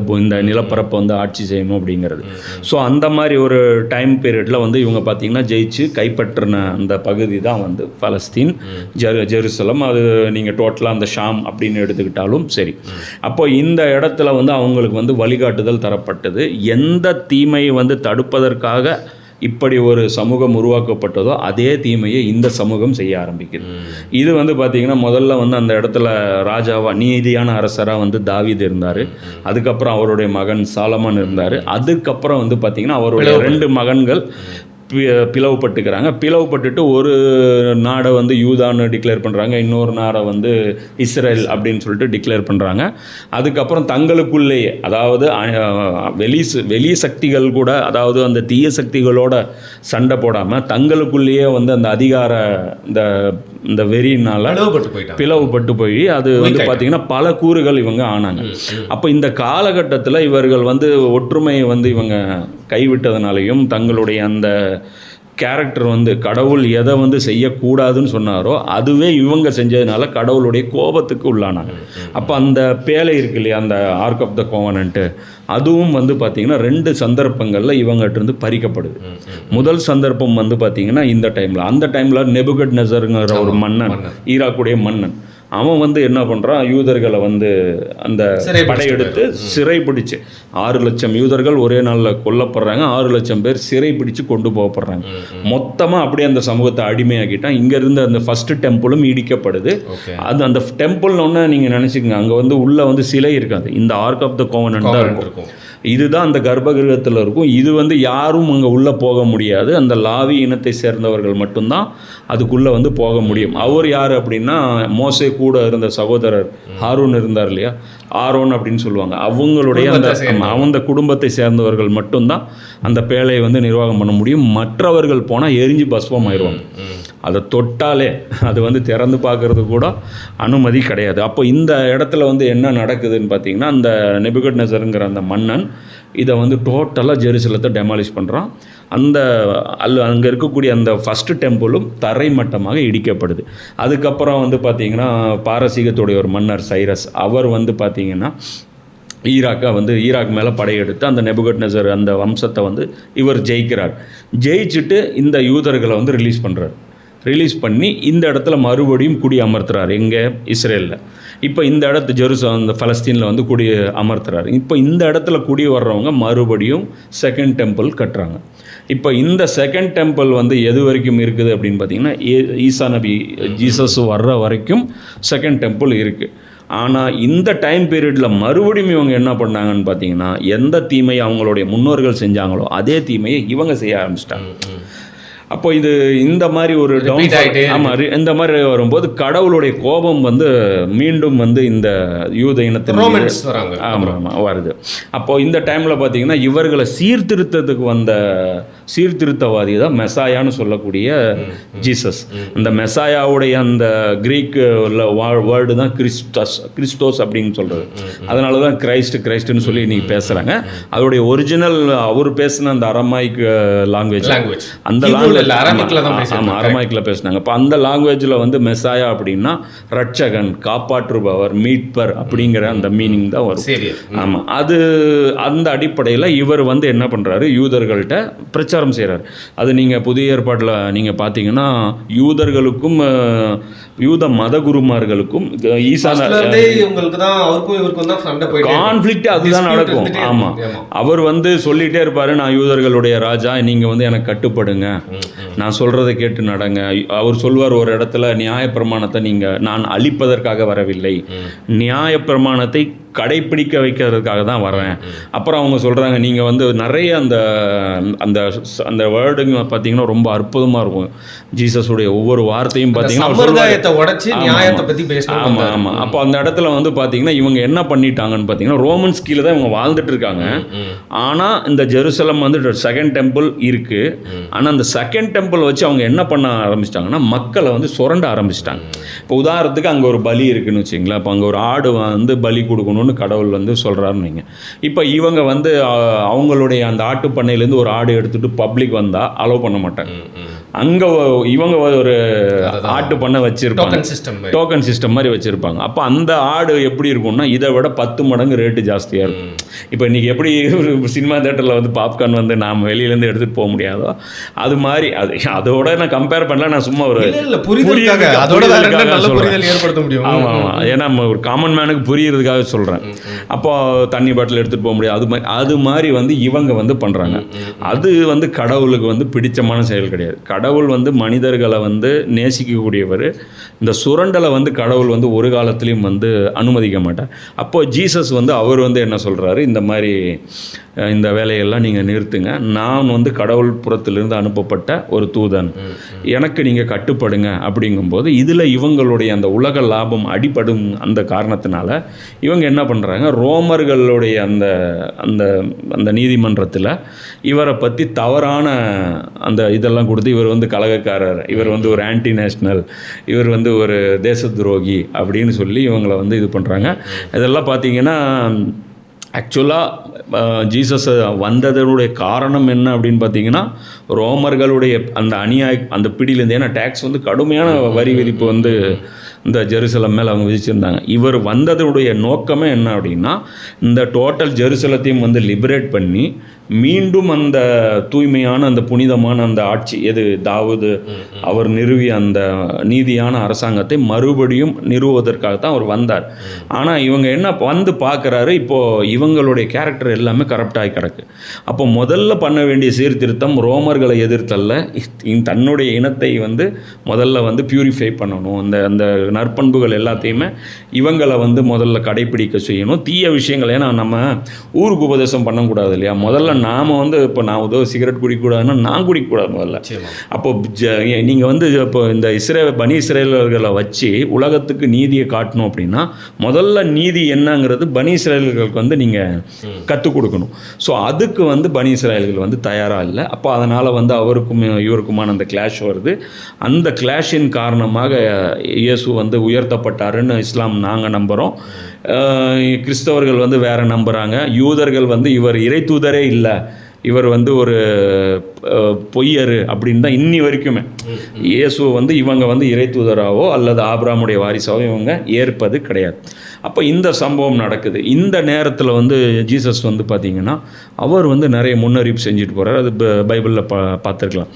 நிலப்பரப்பை வந்து ஆட்சி செய்யணும் அப்படிங்கிறது. ஸோ அந்த மாதிரி ஒரு டைம் பீரியடில் வந்து இவங்க பார்த்திங்கன்னா ஜெயிச்சு கைப்பற்றின அந்த பகுதி தான் வந்து பலஸ்தீன், ஜெருசலம். அது நீங்கள் டோட்டலாக அந்த ஷாம் அப்படின்னு எடுத்துக்கிட்டாலும் சரி. அப்போ இந்த இடத்துல வந்து அவங்களுக்கு வந்து வழிகாட்டுதல் தரப்பட்டது. எந்த தீமையை வந்து தடுப்பதற்காக இப்படி ஒரு சமூகம் உருவாக்கப்பட்டதோ அதே தீமையை இந்த சமூகம் செய்ய ஆரம்பிக்குது. இது வந்து பார்த்திங்கன்னா முதல்ல வந்து அந்த இடத்துல ராஜாவா நீதியான அரசராக வந்து தாவீது இருந்தார். அதுக்கப்புறம் அவருடைய மகன் சாலமன் இருந்தார். அதுக்கப்புறம் வந்து பார்த்திங்கன்னா அவருடைய 2 மகன்கள் பிளவுபட்டுக்கிறாங்க. பிளவுபட்டுட்டு ஒரு நாடை வந்து யூதான்னு டிக்ளேர் பண்ணுறாங்க, இன்னொரு நாடை வந்து இஸ்ரேல் அப்படின்னு சொல்லிட்டு டிக்ளேர் பண்ணுறாங்க. அதுக்கப்புறம் தங்களுக்குள்ளேயே, அதாவது வெளி சக்திகள் கூட, அதாவது அந்த தீய சக்திகளோட சண்டை போடாமல் தங்களுக்குள்ளேயே வந்து அந்த அதிகார இந்த வெறியினால் பிளவுபட்டு போய் அது வந்து பார்த்திங்கன்னா பல கூறுகள் இவங்க ஆனாங்க. அப்போ இந்த காலகட்டத்தில் இவர்கள் வந்து ஒற்றுமையை வந்து இவங்க கைவிட்டதுனாலையும் தங்களுடைய அந்த கேரக்டர் வந்து கடவுள் எதை வந்து செய்யக்கூடாதுன்னு சொன்னாரோ அதுவே இவங்க செஞ்சதுனால கடவுளுடைய கோபத்துக்கு உள்ளானாங்க. அப்போ அந்த பேலை இருக்கு இல்லையா, அந்த ஆர்க் ஆஃப் த கோவனன்ட்டு, அதுவும் வந்து பார்த்திங்கன்னா 2 சந்தர்ப்பங்களில் இவங்ககிட்ட பறிக்கப்படுது. முதல் சந்தர்ப்பம் வந்து பார்த்திங்கன்னா இந்த டைமில், அந்த டைமில் நெபுகட்நெசருங்கிற ஒரு மன்னன், ஈராக்குடைய மன்னன், அவன் வந்து என்ன பண்ணுறான், யூதர்களை வந்து அந்த படையெடுத்து சிறை பிடிச்சு 6 லட்சம் யூதர்கள் ஒரே நாளில் கொல்லப்படுறாங்க. 6 லட்சம் பேர் சிறை பிடிச்சு கொண்டு போகப்படுறாங்க. மொத்தமாக அப்படியே அந்த சமூகத்தை அடிமையாக்கிட்டான். இங்கேருந்து அந்த ஃபஸ்ட்டு டெம்பிளும் இடிக்கப்படுது. அது அந்த டெம்பிள்னு நீங்கள் நினச்சிக்கோங்க, அங்கே வந்து உள்ளே வந்து சிலை இருக்காது, இந்த ஆர்க் ஆஃப் த கோவனன்ட் தான் இருக்கும். இதுதான் அந்த கர்ப்பகிரகத்தில் இருக்கும். இது வந்து யாரும் அங்கே உள்ளே போக முடியாது. அந்த லாவி இனத்தை சேர்ந்தவர்கள் மட்டும்தான் அதுக்குள்ளே வந்து போக முடியும். அவர் யார் அப்படின்னா, மோசே கூட இருந்த சகோதரர் ஹாரூன் இருந்தார் இல்லையா, ஆரோன் அப்படின்னு சொல்லுவாங்க, அவங்களுடைய அந்த குடும்பத்தை சேர்ந்தவர்கள் மட்டும்தான் அந்த பேழையை வந்து நிர்வாகம் பண்ண முடியும். மற்றவர்கள் போனால் எரிஞ்சு பஸ்வம் ஆயிடுவாங்க. அதை தொட்டாலே அது வந்து திறந்து பார்க்கறது கூட அனுமதி கிடையாது. அப்போ இந்த இடத்துல வந்து என்ன நடக்குதுன்னு பார்த்தீங்கன்னா, அந்த நெபுகட்நெசருங்கிற அந்த மன்னன் இதை வந்து டோட்டலாக ஜெருசலத்தை டெமாலிஷ் பண்ணுறான். அங்கே இருக்கக்கூடிய அந்த ஃபஸ்ட்டு டெம்பிளும் தரைமட்டமாக இடிக்கப்படுது. அதுக்கப்புறம் வந்து பார்த்திங்கன்னா பாரசீகத்துடைய ஒரு மன்னர் சைரஸ், அவர் வந்து பார்த்திங்கன்னா ஈராக் மேலே படையெடுத்து அந்த நெபுகட்நெசர் அந்த வம்சத்தை வந்து இவர் ஜெயிக்கிறார். ஜெயிச்சுட்டு இந்த யூதர்களை வந்து ரிலீஸ் பண்ணி இந்த இடத்துல மறுபடியும் குடி அமர்த்துறாரு. எங்கே? இஸ்ரேலில். இப்போ இந்த இந்த பலஸ்தீனில் வந்து குடி அமர்த்துறாரு. இப்போ இந்த இடத்துல குடி வர்றவங்க மறுபடியும் செகண்ட் டெம்பிள் கட்டுறாங்க. இப்போ இந்த செகண்ட் டெம்பிள் வந்து எது வரைக்கும் இருக்குது அப்படின்னு பார்த்தீங்கன்னா, ஈசா நபி ஜீசஸ் வர்ற வரைக்கும் செகண்ட் டெம்பிள் இருக்குது. ஆனால் இந்த டைம் பீரியடில் மறுபடியும் இவங்க என்ன பண்ணாங்கன்னு பார்த்தீங்கன்னா, எந்த தீமையை அவங்களுடைய முன்னோர்கள் செஞ்சாங்களோ அதே தீமையை இவங்க செய்ய ஆரம்பிச்சிட்டாங்க. அப்போ இந்த மாதிரி ஒரு ஆமாம், இந்த மாதிரி வரும்போது கடவுளுடைய கோபம் வந்து மீண்டும் வந்து இந்த யூத இனத்தின் ஆமாம் வருது. அப்போது இந்த டைமில் பார்த்தீங்கன்னா இவர்களை சீர்திருத்தத்துக்கு வந்த சீர்திருத்தவாதி தான் மெசாயான்னு சொல்லக்கூடிய ஜீசஸ். அந்த மெசாயாவுடைய அந்த கிரீக் வேர்டு தான் கிறிஸ்டோஸ் அப்படின்னு சொல்கிறது. அதனால தான் கிரைஸ்ட்னு சொல்லி இன்றைக்கி பேசுகிறாங்க. அதோடைய ஒரிஜினல் அவர் பேசின அந்த அரமாய்க் லாங்குவேஜ், அந்த லாங்குவேஜ் அரமாய்க்கில் பேசினாங்க. இப்போ அந்த லாங்குவேஜில் வந்து மெசாயா அப்படின்னா ரட்சகன், காப்பாற்றுபவர், மீட்பர் அப்படிங்கிற அந்த மீனிங் தான் வரும். ஆமாம், அந்த அடிப்படையில் இவர் வந்து என்ன பண்ணுறாரு, யூதர்கள்ட்ட பிரச்சாரம் செய்கிறார். அது நீங்கள் புதிய ஏற்பாட்டில் நீங்கள் பார்த்தீங்கன்னா யூதர்களுக்கும் யூத மத குருமார்களுக்கும் கான்ஃப்ளிக்ட் அதுதான் நடக்கும். ஆமாம், அவர் வந்து சொல்லிகிட்டே இருப்பார், நான் யூதர்களுடைய ராஜா, நீங்கள் வந்து எனக்கு கட்டுப்படுங்க, நான் சொல்கிறத கேட்டு நடங்க. அவர் சொல்வார் ஒரு இடத்துல, நியாயப்பிரமாணத்தை நான் அழிப்பதற்காக வரவில்லை, நியாயப்பிரமாணத்தை கடைப்பிடிக்க வைக்கிறதுக்காக தான் வரேன். அப்புறம் அவங்க சொல்கிறாங்க, நீங்கள் வந்து நிறைய அந்த வேர்டுங்க பார்த்தீங்கன்னா ரொம்ப அற்புதமாக இருக்கும். ஜீசஸுடைய ஒவ்வொரு வார்த்தையும் பார்த்தீங்கன்னா உடைச்சி நியாயத்தை பற்றி பேசணும். ஆமாம் ஆமாம். அப்போ அந்த இடத்துல வந்து பார்த்தீங்கன்னா இவங்க என்ன பண்ணிட்டாங்கன்னு பார்த்தீங்கன்னா, ரோமன்ஸ் கீழே தான் இவங்க வாழ்ந்துட்டு இருக்காங்க. ஆனால் இந்த ஜெருசலம் வந்து செகண்ட் டெம்பிள் இருக்குது. ஆனால் அந்த செகண்ட் டெம்பிள் வச்சு அவங்க என்ன பண்ண ஆரம்பிச்சிட்டாங்கன்னா, மக்களை வந்து சுரண்ட ஆரம்பிச்சிட்டாங்க. இப்போ உதாரணத்துக்கு அங்கே ஒரு பலி இருக்குன்னு வச்சுங்களேன். இப்போ அங்கே ஒரு ஆடு வந்து பலி கொடுக்கணும்னு கடவுள் வந்து சொல்கிறாருன்னு வைங்க. இப்போ இவங்க வந்து அவங்களுடைய அந்த ஆட்டு பண்ணையிலேருந்து ஒரு ஆடு எடுத்துகிட்டு பப்ளிக் வந்தால் அலோவ் பண்ண மாட்டாங்க. அங்கே இவங்க ஒரு ஆட்டு பண்ணை வச்சுருப்பாங்க, டோக்கன் சிஸ்டம் மாதிரி வச்சுருப்பாங்க. அப்போ அந்த ஆடு எப்படி இருக்கும்னா, இதை விட 10 மடங்கு ரேட்டு ஜாஸ்தியாக இருக்கும். இப்போ இன்றைக்கி எப்படி ஒரு சினிமா தேட்டரில் வந்து பாப்கார்ன் வந்து நாம் வெளியிலேருந்து எடுத்துகிட்டு போக முடியாதோ, அது மாதிரி அதோட நான் கம்பேர் பண்ணல, நான் சும்மா ஒரு புரிதலுக்காக ஏற்படுத்த முடியும். ஆமாம் ஆமாம், ஏன்னா ஒரு காமன் மேனுக்கு புரியுறதுக்காக சொல்கிறேன். சொல்கிறேன். அப்போ தண்ணி பாட்டில் எடுத்துகிட்டு போக முடியாது. அது மாதிரி வந்து இவங்க வந்து பண்ணுறாங்க. அது வந்து கடவுளுக்கு வந்து பிடிச்சமான செயல் கிடையாது. கடவுள் வந்து மனிதர்களை வந்து நேசிக்கக்கூடியவர். இந்த சுரண்டலை வந்து கடவுள் வந்து ஒரு காலத்துலேயும் வந்து அனுமதிக்க மாட்டார். அப்போது ஜீசஸ் வந்து அவர் வந்து என்ன சொல்கிறாரு, இந்த மாதிரி இந்த வேலையெல்லாம் நீங்கள் நிறுத்துங்க, நான் வந்து கடவுள் புறத்திலிருந்து அனுப்பப்பட்ட ஒரு தூதன், எனக்கு நீங்கள் கட்டுப்படுங்க அப்படிங்கும்போது இதில் இவங்களுடைய அந்த உலக லாபம் அடிபடும் அந்த காரணத்தினால இவங்க என்ன பண்ணுறாங்க, ரோமர்களுடைய அந்த அந்த அந்த நீதிமன்றத்தில் இவரை பற்றி தவறான அந்த இதெல்லாம் கொடுத்து, இவர் வந்து கலகக்காரர், இவர் வந்து ஒரு ஆன்டி நேஷ்னல், இவர் வந்து ஒரு தேச துரோகி அப்படின்னு சொல்லி இவங்களை வந்து இது பண்ணுறாங்க. இதெல்லாம் பார்த்தீங்கன்னா ஆக்சுவலாக ஜீசஸ் வந்ததனுடைய காரணம் என்ன அப்படின்னு பார்த்தீங்கன்னா, ரோமர்களுடைய அந்த அந்த பிடியிலேருந்து, ஏன்னா டேக்ஸ் வந்து கடுமையான வரி விதிப்பு வந்து இந்த ஜெருசலம் மேலே அவங்க விதிச்சிருந்தாங்க. இவர் வந்ததுடைய நோக்கமே என்ன அப்படின்னா, இந்த டோட்டல் ஜெருசலத்தையும் வந்து லிபரேட் பண்ணி மீண்டும் அந்த தூய்மையான அந்த புனிதமான அந்த ஆட்சி, எது தாவூது அவர் நிறுவிய அந்த நீதியான அரசாங்கத்தை மறுபடியும் நிறுவுவதற்காகத்தான் அவர் வந்தார். ஆனால் இவங்க என்ன வந்து பார்க்குறாரு, இப்போது இவங்களுடைய கேரக்டர் எல்லாமே கரப்டாகி கிடக்கு. அப்போ முதல்ல பண்ண வேண்டிய சீர்திருத்தம் ரோமர்களை எதிர்த்தல்ல, தன்னுடைய இனத்தை வந்து முதல்ல வந்து பியூரிஃபை பண்ணணும். அந்த நற்பண்புகள் எல்லாத்தையுமே இவங்களை வந்து முதல்ல கடைப்பிடிக்க செய்யணும். தீய விஷயங்கள், ஏன்னா நம்ம ஊருக்கு உபதேசம் பண்ணக்கூடாது இல்லையா. முதல்ல நாம் வந்து இப்போ நான் சிகரெட் குடிக்கக்கூடாதுன்னா நான் குடிக்கக்கூடாது முதல்ல. அப்போது நீங்கள் வந்து இப்போ இந்த பனி இஸ்ரேலர்களை வச்சு உலகத்துக்கு நீதியை காட்டணும் அப்படின்னா முதல்ல நீதி என்னங்கிறது பனி இஸ்ரேலர்களுக்கு வந்து நீங்கள் கற்றுக் கொடுக்கணும். ஸோ அதுக்கு வந்து பனி இஸ்ரேலர்கள் வந்து தயாராக இல்லை. அப்போ அதனால் வந்து அவருக்கும் இவருக்குமான அந்த கிளாஷ் வருது. அந்த கிளாஷின் காரணமாக இயேசு வந்து உயர்த்தப்பட்டாருன்னு இஸ்லாம் நாங்கள் நம்புகிறோம். கிறிஸ்தவர்கள் வந்து வேறு நம்புகிறாங்க. யூதர்கள் வந்து இவர் இறை தூதரே இல்லை, இவர் வந்து ஒரு பொய்யர் அப்படின்னு தான் இன்னி வரைக்குமே. இயேசுவை வந்து இவங்க வந்து இறை தூதராகவோ அல்லது ஆபிரகாமுடைய வாரிசாவோ இவங்க ஏற்பது கிடையாது. அப்போ இந்த சம்பவம் நடக்குது. இந்த நேரத்தில் வந்து ஜீசஸ் வந்து பார்த்திங்கன்னா அவர் வந்து நிறைய முன்னறிவிப்பு செஞ்சுட்டு போகிறார். அது பைபிளில் பார்த்துருக்கலாம்.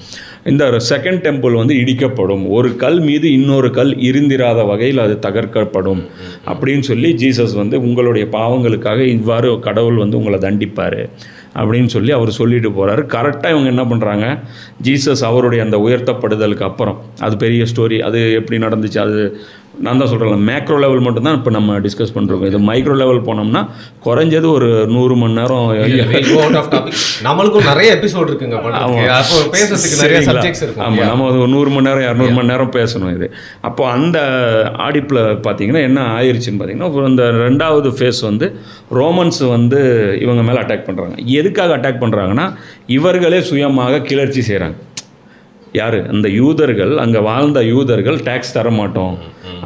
இந்த செகண்ட் டெம்பிள் வந்து இடிக்கப்படும், ஒரு கல் மீது இன்னொரு கல் இருந்திராத வகையில் அது தகர்க்கப்படும் அப்படின்னு சொல்லி ஜீசஸ் வந்து உங்களுடைய பாவங்களுக்காக இவ்வாறு கடவுள் வந்து உங்களை தண்டிப்பார் அப்படின்னு சொல்லி அவர் சொல்லிட்டு போகிறாரு. கரெக்டாக இவங்க என்ன பண்ணுறாங்க, ஜீசஸ் அவருடைய அந்த உயர்த்தப்படுதலுக்கு அப்புறம், அது பெரிய ஸ்டோரி, அது எப்படி நடந்துச்சு அது நான் தான் சொல்கிறேன். மேக்ரோ லெவல் மட்டும்தான் இப்போ நம்ம டிஸ்கஸ் பண்ணுறோம். இது மைக்ரோ லெவல் போனோம்னா குறைஞ்சது ஒரு 100 மணி நேரம். நம்மளுக்கும் நிறைய எபிசோட் இருக்குங்க, பேசுறதுக்கு நிறைய சப்ஜெக்ட்ஸ் இருக்கு. ஆமாம், நம்ம ஒரு 100 மணி நேரம் 200 மணி நேரம் பேசணும் இது. அப்போ அந்த ஆடிப்பில் பார்த்தீங்கன்னா என்ன ஆயிடுச்சுன்னு பார்த்தீங்கன்னா, இந்த 2வது ஃபேஸ் வந்து ரோமன்ஸ் வந்து இவங்க மேலே அட்டாக் பண்ணுறாங்க. எதுக்காக அட்டாக் பண்ணுறாங்கன்னா, இவர்களே சுயமாக கிளர்ச்சி செய்கிறாங்க. யார்? அந்த யூதர்கள், அங்கே வாழ்ந்த யூதர்கள் டேக்ஸ் தர மாட்டோம்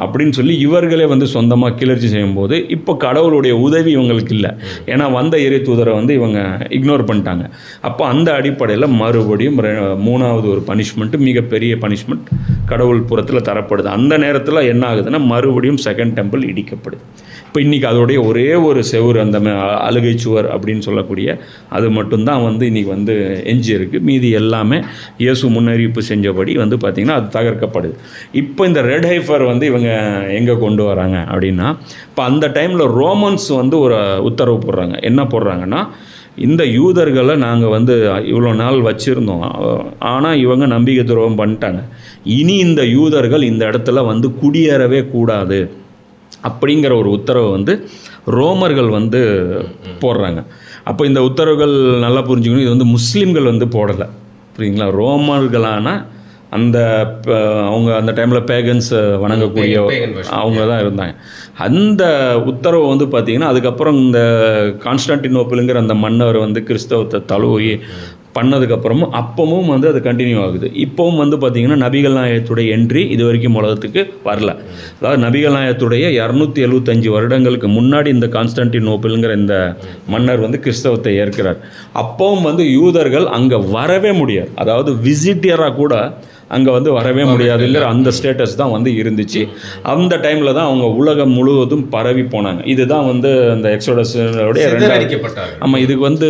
அப்படின்னு சொல்லி இவர்களே வந்து சொந்தமாக கிளர்ச்சி செய்யும்போது இப்போ கடவுளுடைய உதவி இவங்களுக்கு இல்லை. ஏன்னா வந்த இறை தூதரை வந்து இவங்க இக்னோர் பண்ணிட்டாங்க. அப்போ அந்த அடிப்படையில் மறுபடியும் 3வது ஒரு பனிஷ்மெண்ட்டு, மிகப்பெரிய பனிஷ்மெண்ட் கடவுள் புறத்தில் தரப்படுது. அந்த நேரத்தில் என்ன ஆகுதுன்னா மறுபடியும் செகண்ட் டெம்பிள் இடிக்கப்படுது. இப்போ இன்றைக்கி அதோடைய ஒரே ஒரு செவுர், அந்த அழுகை சுவர் அப்படின்னு சொல்லக்கூடிய அது மட்டும்தான் வந்து இன்றைக்கி வந்து எஞ்சி இருக்குது. மீதி எல்லாமே இயேசு முன்னறிவிப்பு செஞ்சபடி வந்து பார்த்திங்கன்னா அது தகர்க்கப்படுது. இப்போ இந்த ரெட் ஹைஃபர் வந்து இவங்க எங்கே கொண்டு வராங்க அப்படின்னா, இப்போ அந்த டைமில் ரோமன்ஸ் வந்து ஒரு உத்தரவு போடுறாங்க. என்ன போடுறாங்கன்னா, இந்த யூதர்களை நாங்கள் வந்து இவ்வளோ நாள் வச்சுருந்தோம், ஆனால் இவங்க நம்பிக்கை துரோகம் பண்ணிட்டாங்க, இனி இந்த யூதர்கள் இந்த இடத்துல வந்து குடியேறவே கூடாது அப்படிங்கிற ஒரு உத்தரவை வந்து ரோமர்கள் வந்து போடுறாங்க. அப்போ இந்த உத்தரவுகள் நல்லா புரிஞ்சுக்கணும், இது வந்து முஸ்லீம்கள் வந்து போடலை, புரியுங்களா. ரோமர்களான அந்த அவங்க அந்த டைமில் பேகன்ஸ் வணங்கக்கூடிய அவங்க தான் இருந்தாங்க. அந்த உத்தரவை வந்து பார்த்திங்கன்னா அதுக்கப்புறம் இந்த கான்ஸ்டான்டினோப்பிளுங்கிற அந்த மன்னர் வந்து கிறிஸ்தவத்தை தழுவி பண்ணதுக்கப்புறமும் அப்பவும் வந்து அது கண்டினியூ ஆகுது. இப்போவும் வந்து பார்த்திங்கன்னா நபிகள் நாயகத்துடைய என்ட்ரி இது வரைக்கும் உலகத்துக்கு வரல. அதாவது நபிகள் நாயகத்துடைய 275 வருடங்களுக்கு முன்னாடி இந்த கான்ஸ்டான்டினோப்பிள்ங்கிற இந்த மன்னர் வந்து கிறிஸ்தவத்தை ஏற்கிறார். அப்பவும் வந்து யூதர்கள் அங்கே வரவே முடியாது, அதாவது விசிட்டராக கூட அங்கே வந்து வரவே முடியாதுங்கிற அந்த ஸ்டேட்டஸ் தான் வந்து இருந்துச்சு. அந்த டைமில் தான் அவங்க உலகம் முழுவதும் பரவி போனாங்க. இதுதான் வந்து அந்த எக்ஸோடஸோடைய 2வது. ஆமாம், இதுக்கு வந்து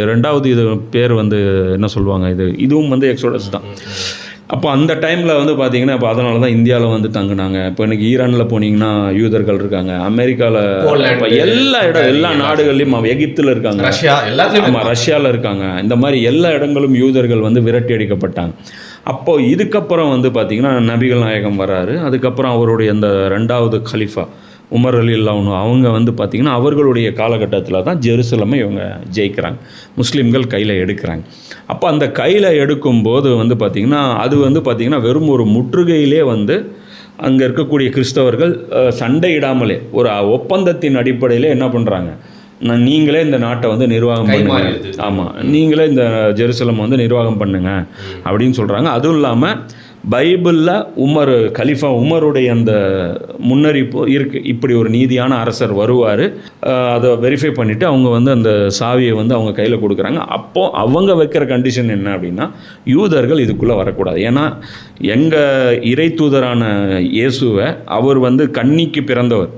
2வது இது பேர் வந்து என்ன சொல்லுவாங்க, இதுவும் வந்து எக்ஸோடஸ் தான். அப்போ அந்த டைமில் வந்து பார்த்தீங்கன்னா இப்போ அதனால தான் இந்தியாவில் வந்து தங்கினாங்க. இப்போ எனக்கு ஈரானில் போனீங்கன்னா யூதர்கள் இருக்காங்க, அமெரிக்காவில் இப்போ எல்லா நாடுகள்லையும் எகிப்தில் இருக்காங்க, ரஷ்யா எல்லாத்துலேயும், ஆமாம் ரஷ்யாவில் இருக்காங்க. இந்த மாதிரி எல்லா இடங்களும் யூதர்கள் வந்து விரட்டி அடிக்கப்பட்டாங்க. அப்போது இதுக்கப்புறம் வந்து பார்த்திங்கன்னா நபிகள் நாயகம் வராரு. அதுக்கப்புறம் அவருடைய அந்த 2வது கலிஃபா உமர் ரலியல்லாஹு அன்ஹு அவங்க வந்து பார்த்திங்கன்னா அவர்களுடைய காலகட்டத்தில் தான் ஜெருசலமை இவங்க ஜெயிக்கிறாங்க, முஸ்லீம்கள் கையில் எடுக்கிறாங்க. அப்போ அந்த கையில் எடுக்கும்போது வந்து பார்த்திங்கன்னா அது வந்து பார்த்திங்கன்னா வெறும் ஒரு முற்றுகையிலே வந்து அங்கே இருக்கக்கூடிய கிறிஸ்தவர்கள் சண்டையிடாமலே ஒரு ஒப்பந்தத்தின் அடிப்படையில் என்ன பண்ணுறாங்க, நீங்களே இந்த நாட்டை வந்து நிர்வாகம் பண்ணுங்க, ஆமாம் நீங்களே இந்த ஜெருசலம் வந்து நிர்வாகம் பண்ணுங்க அப்படின்னு சொல்கிறாங்க. அதுவும் இல்லாமல் பைபிளில் உமர் கலிஃபா உமருடைய அந்த முன்னறிப்பு இருக்குது, இப்படி ஒரு நீதியான அரசர் வருவார், அதை வெரிஃபை பண்ணிவிட்டு அவங்க வந்து அந்த சாவியை வந்து அவங்க கையில் கொடுக்குறாங்க. அப்போது அவங்க வைக்கிற கண்டிஷன் என்ன அப்படின்னா யூதர்கள் இதுக்குள்ளே வரக்கூடாது. ஏன்னா எங்கள் இறை தூதரான இயேசுவை அவர் வந்து கன்னிக்கு பிறந்தவர்.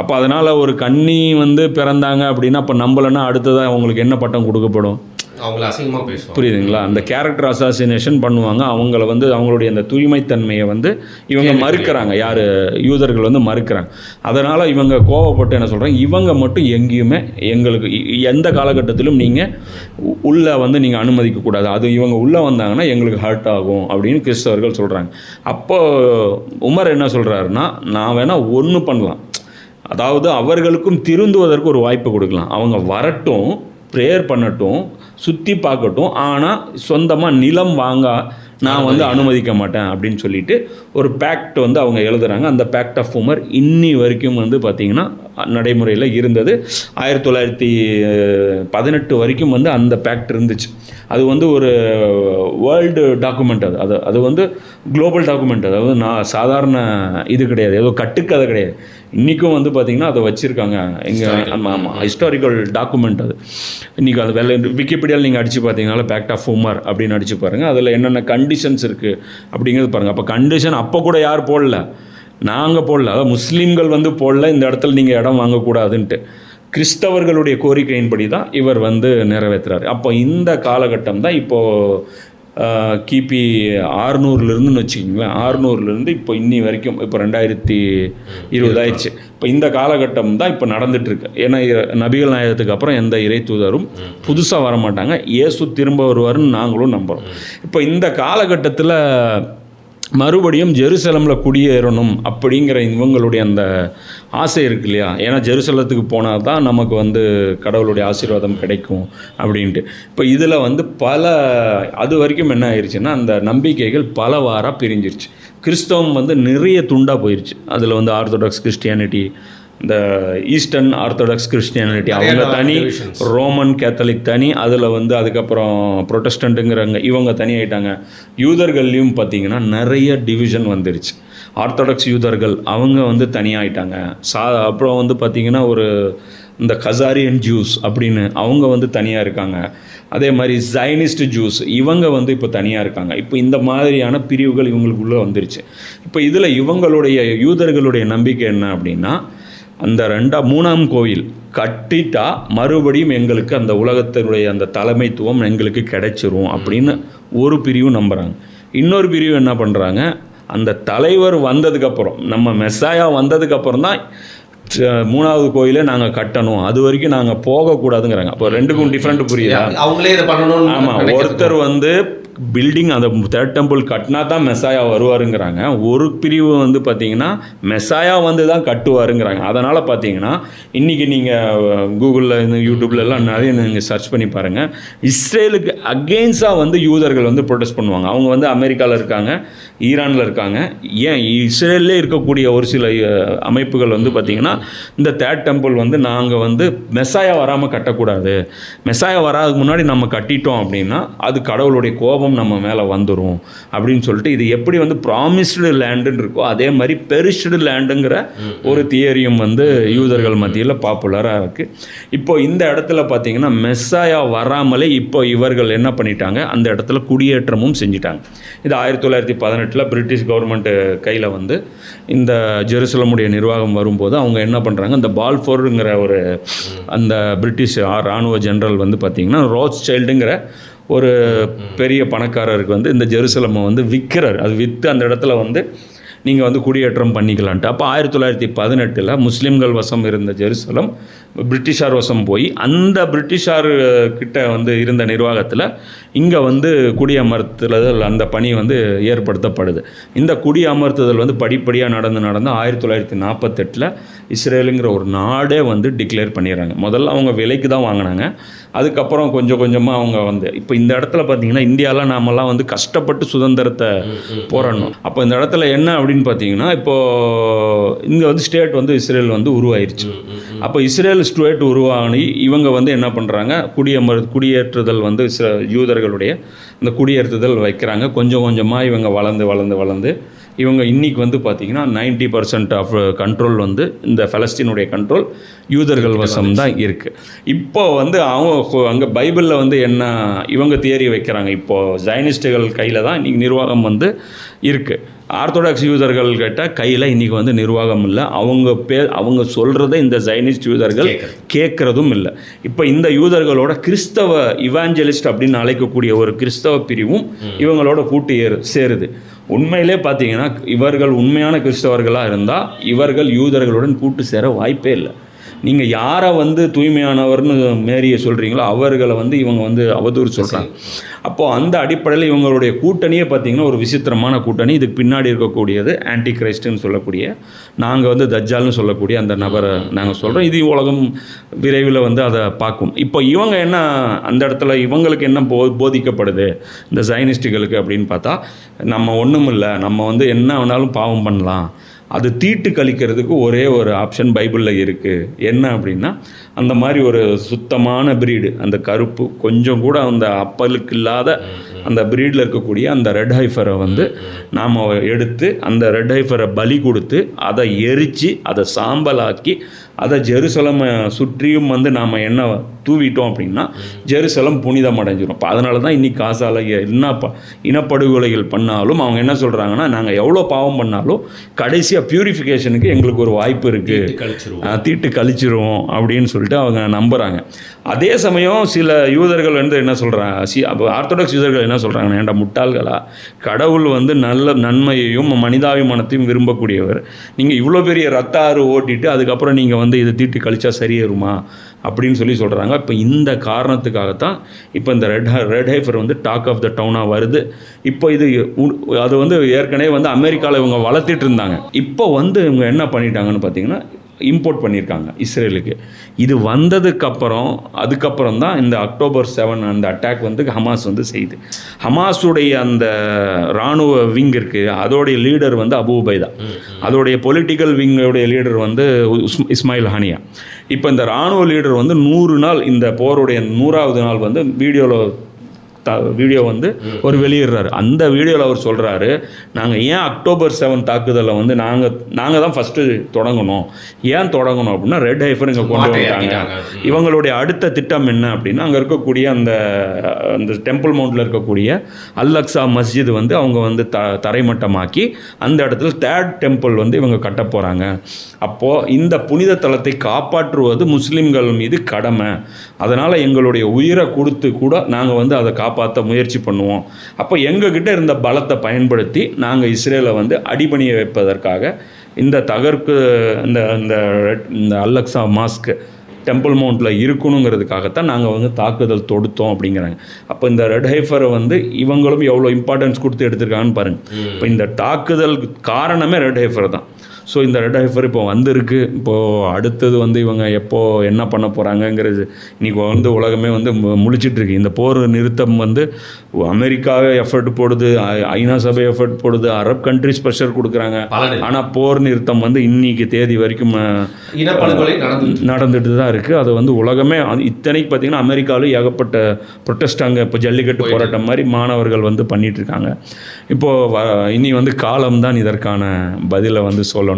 அப்போ அதனால் ஒரு கன்னி வந்து பிறந்தாங்க அப்படின்னா அப்போ நம்பலைன்னா அடுத்ததாக அவங்களுக்கு என்ன பட்டம் கொடுக்கப்படும், அவங்கள அசிங்கமாக பேசுவாங்க, புரியுதுங்களா? அந்த கேரக்டர் அசாசினேஷன் பண்ணுவாங்க. அவங்கள வந்து அவங்களுடைய அந்த தூய்மைத்தன்மையை வந்து இவங்க மறுக்கிறாங்க, யார் யூதர்கள் வந்து மறுக்கிறாங்க. அதனால் இவங்க கோவப்பட்டு என்ன சொல்கிறாங்க, இவங்க மட்டும் எங்கேயுமே எங்களுக்கு எந்த காலகட்டத்திலும் நீங்கள் உள்ளே வந்து நீங்கள் அனுமதிக்கக்கூடாது, அது இவங்க உள்ளே வந்தாங்கன்னா எங்களுக்கு ஹர்ட் ஆகும் அப்படின்னு கிறிஸ்தவர்கள் சொல்கிறாங்க. அப்போது உமர் என்ன சொல்கிறாருன்னா, நான் வேணால் ஒன்று பண்ணலாம், அதாவது அவர்களுக்கும் திருந்துவதற்கு ஒரு வாய்ப்பு கொடுக்கலாம், அவங்க வரட்டும், ப்ரேயர் பண்ணட்டும், சுற்றி பார்க்கட்டும், ஆனால் சொந்தமாக நிலம் வாங்க நான் வந்து அனுமதிக்க மாட்டேன் அப்படின்னு சொல்லிட்டு ஒரு பேக்ட் வந்து அவங்க எழுதுகிறாங்க. அந்த பேக்ட் ஆஃப் உமர் இன்னி வரைக்கும் வந்து பார்த்திங்கன்னா நடைமுறையில் இருந்தது. 1918 வரைக்கும் வந்து அந்த பேக்ட் இருந்துச்சு. அது வந்து ஒரு வேர்ல்டு டாக்குமெண்ட், அது வந்து குளோபல் டாக்குமெண்ட், அதாவது நான் சாதாரண இது கிடையாது, ஏதோ கட்டுக்கதை கிடையாது. இன்றைக்கும் வந்து பார்த்திங்கன்னா அதை வச்சுருக்காங்க எங்கே, ஆமாம் ஹிஸ்டாரிக்கல் டாக்குமெண்ட் அது. இன்றைக்கி அது விக்கிபீடியாவில் நீங்கள் அடித்து பார்த்தீங்கனால பேக்ட் ஆஃப் உமர் அப்படின்னு அடித்து பாருங்கள், அதில் என்னென்ன கண்டிஷன்ஸ் இருக்குது அப்படிங்கிறது பாருங்கள். அப்போ கண்டிஷன் அப்போ கூட யார் போடல, நாங்கள் போடல, அதாவது முஸ்லீம்கள் வந்து போடல, இந்த இடத்துல நீங்கள் இடம் வாங்கக்கூடாதுன்ட்டு கிறிஸ்தவர்களுடைய கோரிக்கையின்படி தான் இவர் வந்து நிறைவேற்றுறாரு. அப்போ இந்த காலகட்டம் தான் இப்போது கிபி 600லேருந்துன்னு வச்சுக்கிங்களேன், 600லேருந்து இப்போ இன்னி வரைக்கும், இப்போ 2020 ஆயிடுச்சு. இப்போ இந்த காலகட்டம் தான் இப்போ நடந்துகிட்ருக்கு. ஏன்னா நபிகள் நாயகத்துக்கு அப்புறம் எந்த இறை தூதரும் புதுசாக வர மாட்டாங்க, இயேசு திரும்ப வருவாருன்னு நாங்களும் நம்புகிறோம். இப்போ இந்த காலகட்டத்தில் மறுபடியும் ஜெருசலமில் குடியேறணும் அப்படிங்கிற இவங்களுடைய அந்த ஆசை இருக்கு இல்லையா, ஏன்னா ஜெருசலத்துக்கு போனால் தான் நமக்கு வந்து கடவுளுடைய ஆசீர்வாதம் கிடைக்கும் அப்படின்ட்டு. இப்போ இதில் வந்து அது வரைக்கும் என்ன ஆயிடுச்சுன்னா அந்த நம்பிக்கைகள் பலவாறாக பிரிஞ்சிருச்சு. கிறிஸ்தவம் வந்து நிறைய துண்டாக போயிடுச்சு. அதில் வந்து ஆர்த்தடாக்ஸ் கிறிஸ்டியானிட்டி, இந்த ஈஸ்டர்ன் ஆர்த்தடாக்ஸ் கிறிஸ்டியானிட்டி அவங்க தனி, ரோமன் கேத்தலிக் தனி, அதில் வந்து அதுக்கப்புறம் ப்ரொட்டஸ்டண்ட்டுங்கிறாங்க இவங்க தனி ஆகிட்டாங்க. யூதர்கள்லையும் பார்த்திங்கன்னா நிறைய டிவிஷன் வந்துருச்சு. ஆர்த்தடாக்ஸ் யூதர்கள் அவங்க வந்து தனியாகிட்டாங்க. அப்புறம் வந்து பார்த்திங்கன்னா ஒரு இந்த கசாரியன் ஜூஸ் அப்படின்னு அவங்க வந்து தனியாக இருக்காங்க. அதே மாதிரி ஜைனிஸ்ட் ஜூஸ் இவங்க வந்து இப்போ தனியாக இருக்காங்க. இப்போ இந்த மாதிரியான பிரிவுகள் இவங்களுக்குள்ளே வந்துருச்சு. இப்போ இதில் இவங்களுடைய யூதர்களுடைய நம்பிக்கை என்ன அப்படின்னா, அந்த 3ஆம் கோயில் கட்டிட்டா மறுபடியும் எங்களுக்கு அந்த உலகத்தினுடைய அந்த தலைமைத்துவம் எங்களுக்கு கிடைச்சிரும் அப்படின்னு ஒரு பிரிவு நம்புகிறாங்க. இன்னொரு பிரிவு என்ன பண்ணுறாங்க, அந்த தலைவர் வந்ததுக்கப்புறம், நம்ம மெஸ்ஸாயா வந்ததுக்கப்புறம் தான் 3வது கோயிலை நாங்கள் கட்டணும், அது வரைக்கும் நாங்கள் போகக்கூடாதுங்கிறாங்க. அப்போ ரெண்டுக்கும் டிஃப்ரெண்ட் புரியுதா? அவங்களே இதை பண்ணணும். ஆமாம், ஒருத்தர் வந்து பில்டிங் அந்த 3rd டெம்பிள் கட்டினா தான் மெஸ்ஸாயா வருவாருங்கிறாங்க. ஒரு பிரிவு வந்து பார்த்திங்கன்னா மெஸ்ஸாயா வந்து தான் கட்டுவாருங்கிறாங்க. அதனால் பார்த்திங்கன்னா இன்றைக்கி நீங்கள் கூகுளில் இந்த யூடியூப்லலாம் நிறைய நீங்கள் சர்ச் பண்ணி பாருங்கள், இஸ்ரேலுக்கு அகெயின்ஸ்டாக வந்து யூதர்கள் வந்து ப்ரொடெஸ்ட் பண்ணுவாங்க. அவங்க வந்து அமெரிக்காவில் இருக்காங்க, ஈரானில் இருக்காங்க, ஏன் இஸ்ரேல்லே இருக்கக்கூடிய ஒரு சில அமைப்புகள் வந்து பார்த்திங்கன்னா இந்த 3rd டெம்பிள் வந்து நாங்கள் வந்து மெஸ்ஸாயா வராமல் கட்டக்கூடாது, மெஸ்ஸாயா வராதுக்கு முன்னாடி நம்ம கட்டிட்டோம் அப்படின்னா அது கடவுளுடைய கோபம் நம்ம மேலே வந்துடும் அப்படின்னு சொல்லிட்டு, இது எப்படி வந்து ப்ராமிஸ்டு லேண்டுன்னு இருக்கோ அதே மாதிரி பெரிஷ்டு லேண்டுங்கிற ஒரு தியரியும் வந்து யூதர்கள் மத்தியில் பாப்புலராக இருக்குது. இப்போ இந்த இடத்துல பார்த்திங்கன்னா மெஸ்ஸாயா வராமலே இப்போ இவர்கள் என்ன பண்ணிட்டாங்க, அந்த இடத்துல குடியேற்றமும் செஞ்சிட்டாங்க. இது 1918 பிரிட்டிஷ் கவர்மெண்ட் கையில் வந்து இந்த ஜெருசலமுடைய நிர்வாகம் வரும்போது அவங்க என்ன பண்ணுறாங்க, இந்த பால்ஃபோருங்கிற ஒரு அந்த பிரிட்டிஷ் இராணுவ ஜெனரல் வந்து பார்த்திங்கன்னா ரோத்ஸ்சைல்டுங்கிற ஒரு பெரிய பணக்காரருக்கு வந்து இந்த ஜெருசலமை வந்து விற்கிறார். அது விற்று அந்த இடத்துல வந்து நீங்கள் வந்து குடியேற்றம் பண்ணிக்கலான்ட்டு. அப்போ 1918 முஸ்லீம்கள் வசம் இருந்த ஜெருசலம் பிரிட்டிஷார் வசம் போய் அந்த பிரிட்டிஷார் கிட்ட வந்து இருந்த நிர்வாகத்தில் இங்கே வந்து குடியமர்த்துதல் அந்த பணி வந்து ஏற்படுத்தப்படுது. இந்த குடியமர்த்துதல் வந்து படிப்படியாக நடந்து 1948 இஸ்ரேலுங்கிற ஒரு நாடே வந்து டிக்ளேர் பண்ணிடுறாங்க. முதல்ல அவங்க விலைக்கு தான் வாங்கினாங்க. அதுக்கப்புறம் கொஞ்சம் கொஞ்சமாக அவங்க வந்து இப்போ இந்த இடத்துல பார்த்தீங்கன்னா இந்தியாவில் நாமெல்லாம் வந்து கஷ்டப்பட்டு சுதந்திரத்தை போராடணும். அப்போ இந்த இடத்துல என்ன அப்படின்னு பார்த்தீங்கன்னா இப்போது இங்கே வந்து ஸ்டேட் வந்து இஸ்ரேல் வந்து உருவாயிருச்சு. அப்போ இஸ்ரேல் ஸ்டேட் உருவாகி இவங்க வந்து என்ன பண்ணுறாங்க, குடியேற்றுதல் வந்து யூதர்களுடைய அந்த குடியேற்றுதல் வைக்கிறாங்க. கொஞ்சம் கொஞ்சமாக இவங்க வளர்ந்து இவங்க இன்றைக்கி வந்து பார்த்திங்கன்னா 90% ஆஃப் கண்ட்ரோல் வந்து இந்த பலஸ்தீனுடைய கண்ட்ரோல் யூதர்கள் வசம் தான் இருக்குது. இப்போ வந்து அவங்க அங்கே பைபிளில் வந்து என்ன இவங்க தியரி வைக்கிறாங்க, இப்போது ஜைனிஸ்டுகள் கையில் தான் இன்றைக்கி நிர்வாகம் வந்து இருக்குது. ஆர்த்தோடாக்ஸ் யூதர்கள் கேட்டால் கையில் இன்றைக்கி வந்து நிர்வாகம் இல்லை. அவங்க சொல்கிறத இந்த ஜைனிஸ்ட் யூதர்கள் கேட்குறதும் இல்லை. இப்போ இந்த யூதர்களோட கிறிஸ்தவ இவாஞ்சலிஸ்ட் அப்படின்னு அழைக்கக்கூடிய ஒரு கிறிஸ்தவ பிரிவும் இவங்களோட கூட்டு சேருது. உண்மையிலே பார்த்தீங்கன்னா இவர்கள் உண்மையான கிறிஸ்தவர்களாக இருந்தால் இவர்கள் யூதர்களுடன் கூட்டு சேர வாய்ப்பே இல்லை. நீங்கள் யாரை வந்து தூய்மையானவர்னு மேரியை சொல்கிறீங்களோ அவர்களை வந்து இவங்க வந்து அவதூறு சொல்கிறாங்க. அப்போது அந்த அடிப்படையில் இவங்களுடைய கூட்டணியே பார்த்திங்கன்னா ஒரு விசித்திரமான கூட்டணி. இதுக்கு பின்னாடி இருக்கக்கூடியது ஆன்டி கிரைஸ்ட்னு சொல்லக்கூடிய, நாங்கள் வந்து தஜ்ஜால்னு சொல்லக்கூடிய அந்த நபரை நாங்கள் சொல்கிறோம். இது உலகம் விரைவில் வந்து அதை பார்க்கும். இப்போ இவங்க என்ன அந்த இடத்துல இவங்களுக்கு என்ன போதிக்கப்படுது இந்த ஜைனிஸ்டுகளுக்கு அப்படின்னு பார்த்தா, நம்ம ஒன்றும் இல்லை, நம்ம வந்து என்ன வேணாலும் பாவம் பண்ணலாம், அது தீட்டு கழிக்கிறதுக்கு ஒரே ஒரு ஆப்ஷன் பைபிளில் இருக்குது. என்ன அப்படின்னா அந்த மாதிரி ஒரு சுத்தமான பிரீடு, அந்த கருப்பு கொஞ்சம் கூட அந்த அப்பலுக்கு இல்லாத அந்த பிரீடில் இருக்கக்கூடிய அந்த ரெட் ஹைஃபரை வந்து நாம் எடுத்து அந்த ரெட் ஹைஃபரை பலி கொடுத்து அதை எரித்து அதை சாம்பலாக்கி அதை ஜெருசலமை சுற்றியும் வந்து நாம் என்ன தூவிட்டோம் அப்படின்னா ஜெருசலம் புனிதம் அடைஞ்சிடும். இப்போ அதனால தான் இன்றைக்கி காசால இனப்படுகொலைகள் பண்ணாலும் அவங்க என்ன சொல்கிறாங்கன்னா, நாங்கள் எவ்வளோ பாவம் பண்ணாலும் கடைசியாக பியூரிஃபிகேஷனுக்கு எங்களுக்கு ஒரு வாய்ப்பு இருக்குது, தீட்டு கழிச்சிருவோம் அப்படின்னு சொல்லிட்டு அவங்க நம்புகிறாங்க. அதே சமயம் சில யூதர்கள் வந்து என்ன சொல்கிறாங்க, ஆர்த்தடாக்ஸ் யூதர்கள் என்ன சொல்கிறாங்கன்னா, ஏன்டா முட்டாள்களா, கடவுள் வந்து நல்ல நன்மையையும் மனிதாபிமானத்தையும் விரும்பக்கூடியவர், நீங்கள் இவ்வளோ பெரிய ரத்த ஆறு ஓட்டிட்டு அதுக்கப்புறம் நீங்கள் வந்து இது தீட்டு கழிச்சா சரியேறுமா அப்படின்னு சொல்கிறாங்க. இப்போ இந்த காரணத்துக்காகத்தான் இப்போ இந்த ரெட் ஹைஃபர் வந்து டாக் ஆஃப் த டவுனாக வருது. இப்போ அது வந்து ஏற்கனவே வந்து அமெரிக்காவில் இவங்க வளர்த்திட்டு இருந்தாங்க. இப்போ வந்து இவங்க என்ன பண்ணிட்டாங்கன்னு பார்த்தீங்கன்னா இம்போர்ட் பண்ணியிருக்காங்க இஸ்ரேலுக்கு. இது அதுக்கப்புறம் தான் இந்த October 7 அந்த அட்டாக் வந்து ஹமாஸ் வந்து செய்யுது. ஹமாஸுடைய அந்த இராணுவ விங் இருக்குது, அதோடைய லீடர் வந்து அபு உபைதா, அதோடைய பொலிட்டிக்கல் விங்கோடைய லீடர் வந்து இஸ்மாயில் ஹானியா. இப்போ இந்த இராணுவ லீடர் வந்து 100 நாள் இந்த போருடைய 100வது நாள் வந்து வீடியோ வந்து ஒரு வெளியிடுறாரு. அந்த வீடியோவில் அவர் சொல்கிறாரு, நாங்கள் ஏன் October 7 தாக்குதலை வந்து நாங்கள் தான் ஃபஸ்ட்டு தொடங்கணும். ஏன் தொடங்கணும் அப்படின்னா ரெட் ஹைஃபர் இங்கே கொண்டு வந்துட்டாங்க. இவங்களுடைய அடுத்த திட்டம் என்ன அப்படின்னா அங்கே இருக்கக்கூடிய அந்த டெம்பிள் மவுண்டில் இருக்கக்கூடிய அல்-அக்ஸா மஸ்ஜித் வந்து அவங்க வந்து தரைமட்டமாக்கி அந்த இடத்துல தேர்ட் டெம்பிள் வந்து இவங்க கட்ட போகிறாங்க. அப்போது இந்த புனித தலத்தை காப்பாற்றுவது முஸ்லீம்கள் மீது கடமை. அதனால் எங்களுடைய உயிரை கொடுத்து கூட நாங்கள் வந்து அதை காப்பாற்ற முயற்சி பண்ணுவோம். அப்போ எங்ககிட்ட இருந்த பலத்தை பயன்படுத்தி நாங்கள் இஸ்ரேலை வந்து அடிபணிய வைப்பதற்காக இந்த இந்த அல்-அக்ஸா மாஸ்க் டெம்பிள் மவுண்டில் இருக்கணுங்கிறதுக்காகத்தான் நாங்கள் வந்து தாக்குதல் தொடுத்தோம் அப்படிங்கிறாங்க. அப்போ இந்த ரெட் ஹைஃபரை வந்து இவங்களும் எவ்வளோ இம்பார்ட்டன்ஸ் கொடுத்து எடுத்திருக்காங்கன்னு பாருங்கள். இப்போ இந்த தாக்குதல் காரணமே ரெட் ஹைஃபர் தான். ஸோ இந்த ரெட் ஹைஃபர் இப்போ வந்திருக்கு. இப்போது அடுத்தது வந்து இவங்க எப்போது என்ன பண்ண போகிறாங்கங்கிறது இன்றைக்கி வந்து உலகமே வந்து முழிச்சிட்ருக்கு. இந்த போர் நிறுத்தம் வந்து அமெரிக்காவே எஃபர்ட் போடுது, ஐநா சபை எஃபர்ட் போடுது, அரப் கண்ட்ரிஸ் ப்ரெஷர் கொடுக்குறாங்க. ஆனால் போர் நிறுத்தம் வந்து இன்னைக்கு தேதி வரைக்கும் நடந்துட்டு தான் இருக்குது. அது வந்து உலகமே இத்தனைக்கு பார்த்திங்கன்னா அமெரிக்காவில் ஏகப்பட்ட ப்ரொட்டஸ்ட் அங்கே இப்போ ஜல்லிக்கட்டு போராட்டம் மாதிரி மாணவர்கள் வந்து பண்ணிகிட்ருக்காங்க. இப்போது இனி வந்து காலம்தான் இதற்கான பதிலை வந்து சொல்லணும்.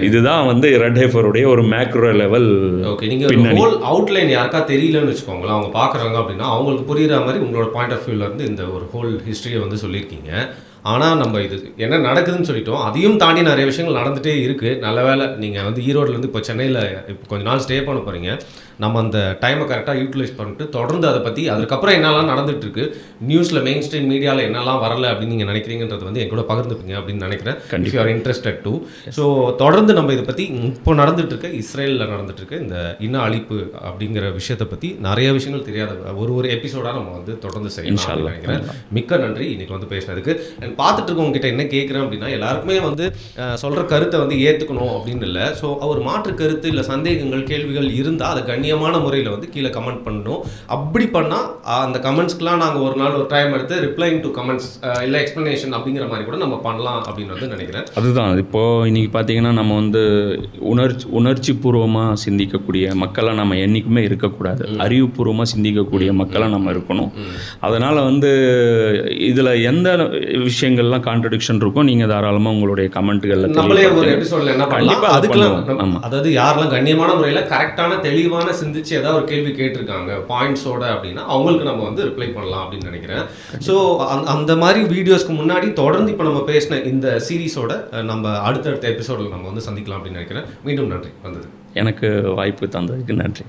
இதுதான் வந்து ரெட் ஹைஃபருடைய ஒரு மேக்ரோ லெவல். நீங்கள் ஹோல் அவுட்லைன் யாருக்கா தெரியலன்னு வச்சுக்கோங்களேன், அவங்க பார்க்குறாங்க அப்படின்னா அவங்களுக்கு புரிகிற மாதிரி உங்களோட பாயிண்ட் ஆஃப் வியூவில் இருந்து இந்த ஒரு ஹோல் ஹிஸ்ட்ரியை வந்து சொல்லியிருக்கீங்க. ஆனால் நம்ம இது என்ன நடக்குதுன்னு சொல்லிட்டோம், அதையும் தாண்டி நிறைய விஷயங்கள் நடந்துகிட்டே இருக்குது. நல்ல வேளை நீங்கள் வந்து ஈரோட்லேருந்து இப்போ சென்னையில் இப்போ கொஞ்ச நாள் ஸ்டே பண்ண போகிறீங்க. நம்ம அந்த டைமை கரெக்டாக யூட்டிலைஸ் பண்ணிட்டு தொடர்ந்து அதை பற்றி அதுக்கப்புறம் என்னெல்லாம் நடந்துகிட்ருக்கு, நியூஸில் மெயின் ஸ்ட்ரீம் மீடியாவில் என்னெல்லாம் வரலை அப்படின்னு நீங்கள் நினைக்கிறீங்கன்றது வந்து என் கூட பகிர்ந்துப்பீங்க அப்படின்னு நினைக்கிறேன். If you are interested too. So தொடர்ந்து நம்ம இதை பற்றி இப்போ நடந்துகிட்ருக்க இஸ்ரேலில் நடந்துகிட்ருக்க இந்த இன அழிப்பு அப்படிங்கிற விஷயத்தை பற்றி நிறைய விஷயங்கள் தெரியாத ஒரு எபிசோடாக நம்ம வந்து தொடர்ந்து செய்யலாம் நினைக்கிறேன். மிக்க நன்றி இன்னைக்கு வந்து பேசினதுக்கு. அண்ட் பார்த்துட்டு இருக்கவங்ககிட்ட என்ன கேட்குறேன் அப்படின்னா, எல்லாருக்குமே வந்து சொல்கிற கருத்தை வந்து ஏற்றுக்கணும் அப்படின்னு இல்லை. ஸோ ஒரு மாற்று கருத்து இல்லை சந்தேகங்கள் கேள்விகள் இருந்தால் அதை கண்ணியமான முறையில் வந்து கீழே கமெண்ட் பண்ணணும். அப்படி பண்ணால் அந்த கமெண்ட்ஸ்க்குலாம் நாங்கள் ஒரு நாள் ஒரு டைம் எடுத்து ரிப்ளைங் டு கமெண்ட்ஸ் இல்லை எக்ஸ்ப்ளனேஷன் அப்படிங்கிற மாதிரி கூட நம்ம பண்ணலாம் அப்படின்னு வந்து நினைக்கிறேன். அதுதான் இப்போது இன்றைக்கி பார்த்தீங்கன்னா நம்ம வந்து உணர்ச்சி பூர்வமாக சிந்திக்கக்கூடிய மக்களாக நம்ம என்றைக்குமே இருக்கக்கூடாது. அறிவுபூர்வமாக சிந்திக்கக்கூடிய மக்களாக நம்ம இருக்கணும். அதனால் வந்து இதில் எந்த விஷயங்கள்லாம் கான்ட்ரடிக்ஷன் இருக்கும் நீங்கள் தாராளமாக உங்களுடைய கமெண்ட்டுகளில் நம்மளே ஒரு எபிசோடில் என்ன பண்ணலாம், அதுக்கெல்லாம் அதாவது யாரெல்லாம் கண்ணியமான முறையில் கரெக்டான தெளிவான சிந்திச்சு ஏதாவது ஒரு கேள்வி கேட்டிருக்காங்க பாயிண்ட்ஸோட அப்படின்னா அவங்களுக்கு நம்ம வந்து ரிப்ளை பண்ணலாம் அப்படின்னு நினைக்கிறேன். ஸோ அந்த மாதிரி வீடியோஸ்க்கு முன்னாடி தொடர்ந்து இப்போ நம்ம பேசின இந்த சீரீஸோட நம்ம அடுத்தடுத்த எபிசோடில் நம்ம வந்து சந்திக்கலாம் அப்படின்னு நினைக்கிறேன். மீண்டும் நன்றி வந்தது. எனக்கு வாய்ப்பு தந்ததுக்கு நன்றி.